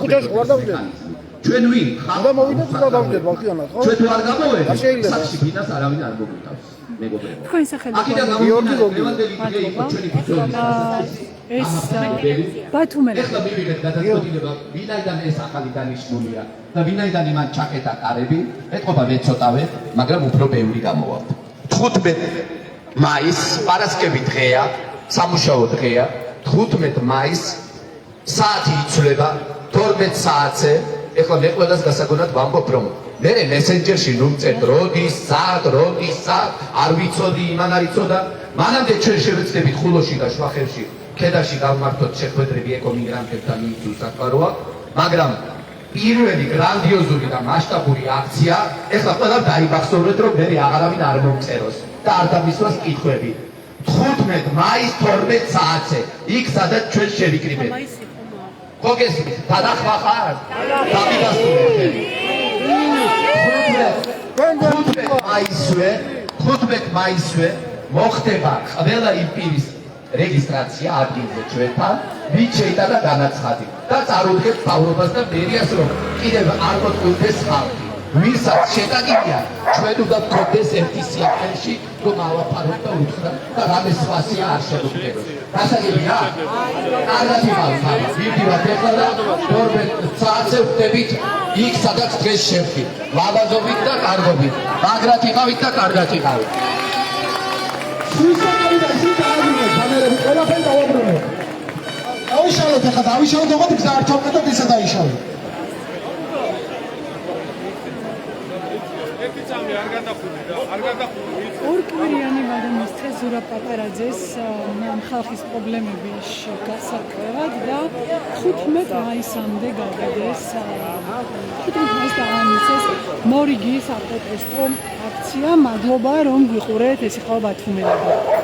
კუჩაში ვარ დავდები ჩვენ ვინ ხალხი მოვიდეთ და დავდებ ბალკონად ხო ჩვენ თუ არ გამოვედით სახში ბინას არავინ არ მოგვიტავს მეგობრებო თქვენ სახელმწიფო გიორგი ეს ბათუმელი ეხლა მივიღეთ გადაწყვეტილება ვინაიდან ეს ახალი დანიშნულია და ვინაიდან იმან ჩაკეტა კარები ეთყობა მეცოტავე მაგრამ უფრო ბევრი გამოვავთ 15 მაისს პარასკევი დღეა სამუშაო დღეა 15 მაისს საათი იცვლება 12 საათზე ეხლა მე ყველას გასაგონად ვამბობ რომ მე მესენჯერში ნუმწერთ როდის საათ არ ვიცოდი იმან არ იცოდა მანამდე ჩვენ შევეცდებით ხულოში და შვახეთში ქედაში გავმართოთ შეხვედრები ეკომიგრანტებთან ის უსაფროა მაგრამ პირველი გრანდიოზული და მასშტაბური აქცია ეხლა ყველა დაიბახსოვრეთ რომ მე აღარავინ არ მომწეროს და არ დამისვას კითხვები 15 მაისს 12 საათზე იქ სადაც ჩვენ შევიკრიბეთ ხოგესმით დადახვა ხარ დამიდასტურეთ 15 მაისვე მოხდება ყველა იმ პირის რეგისტრაცია ადგილზე ჩვენთან ვინც შეიტანა განაცხადი და წარუდგეთ მთავრობას და მერიას რომ კიდევ არ მოწყვილდეს ხალხი ვისაც შეტაკებია ჩვენ უნდა გქონდეს ერთი სიახლეში რომ ავაფაროთ და უთხრა და რამე სხვასია არ შემოგდებოს გასაგებია? კარგად იმალხარ ვიდივართ ეხლა და 12 საათზე ვხდებით იქ სადაც დღეს შევხით ლაბაზობით და კარგობით მაგრად იყავით და კარგად იყავით დავიშალოთ ახლა დავიშალოთ ოღონდ გზა არ ჩავკეტოთ ისა დაიშალოთ ორკვირიანი მადამისთე ზურაბ პაპარაძეს ხალხის პრობლემები გასაკევად და 15 მაისამდე გავიდეს 15 მაისს დაამიცეს მორიგი საპროტესტო აქცია მადლობა რომ გვიყურეთ ეს იყო ბათუმელები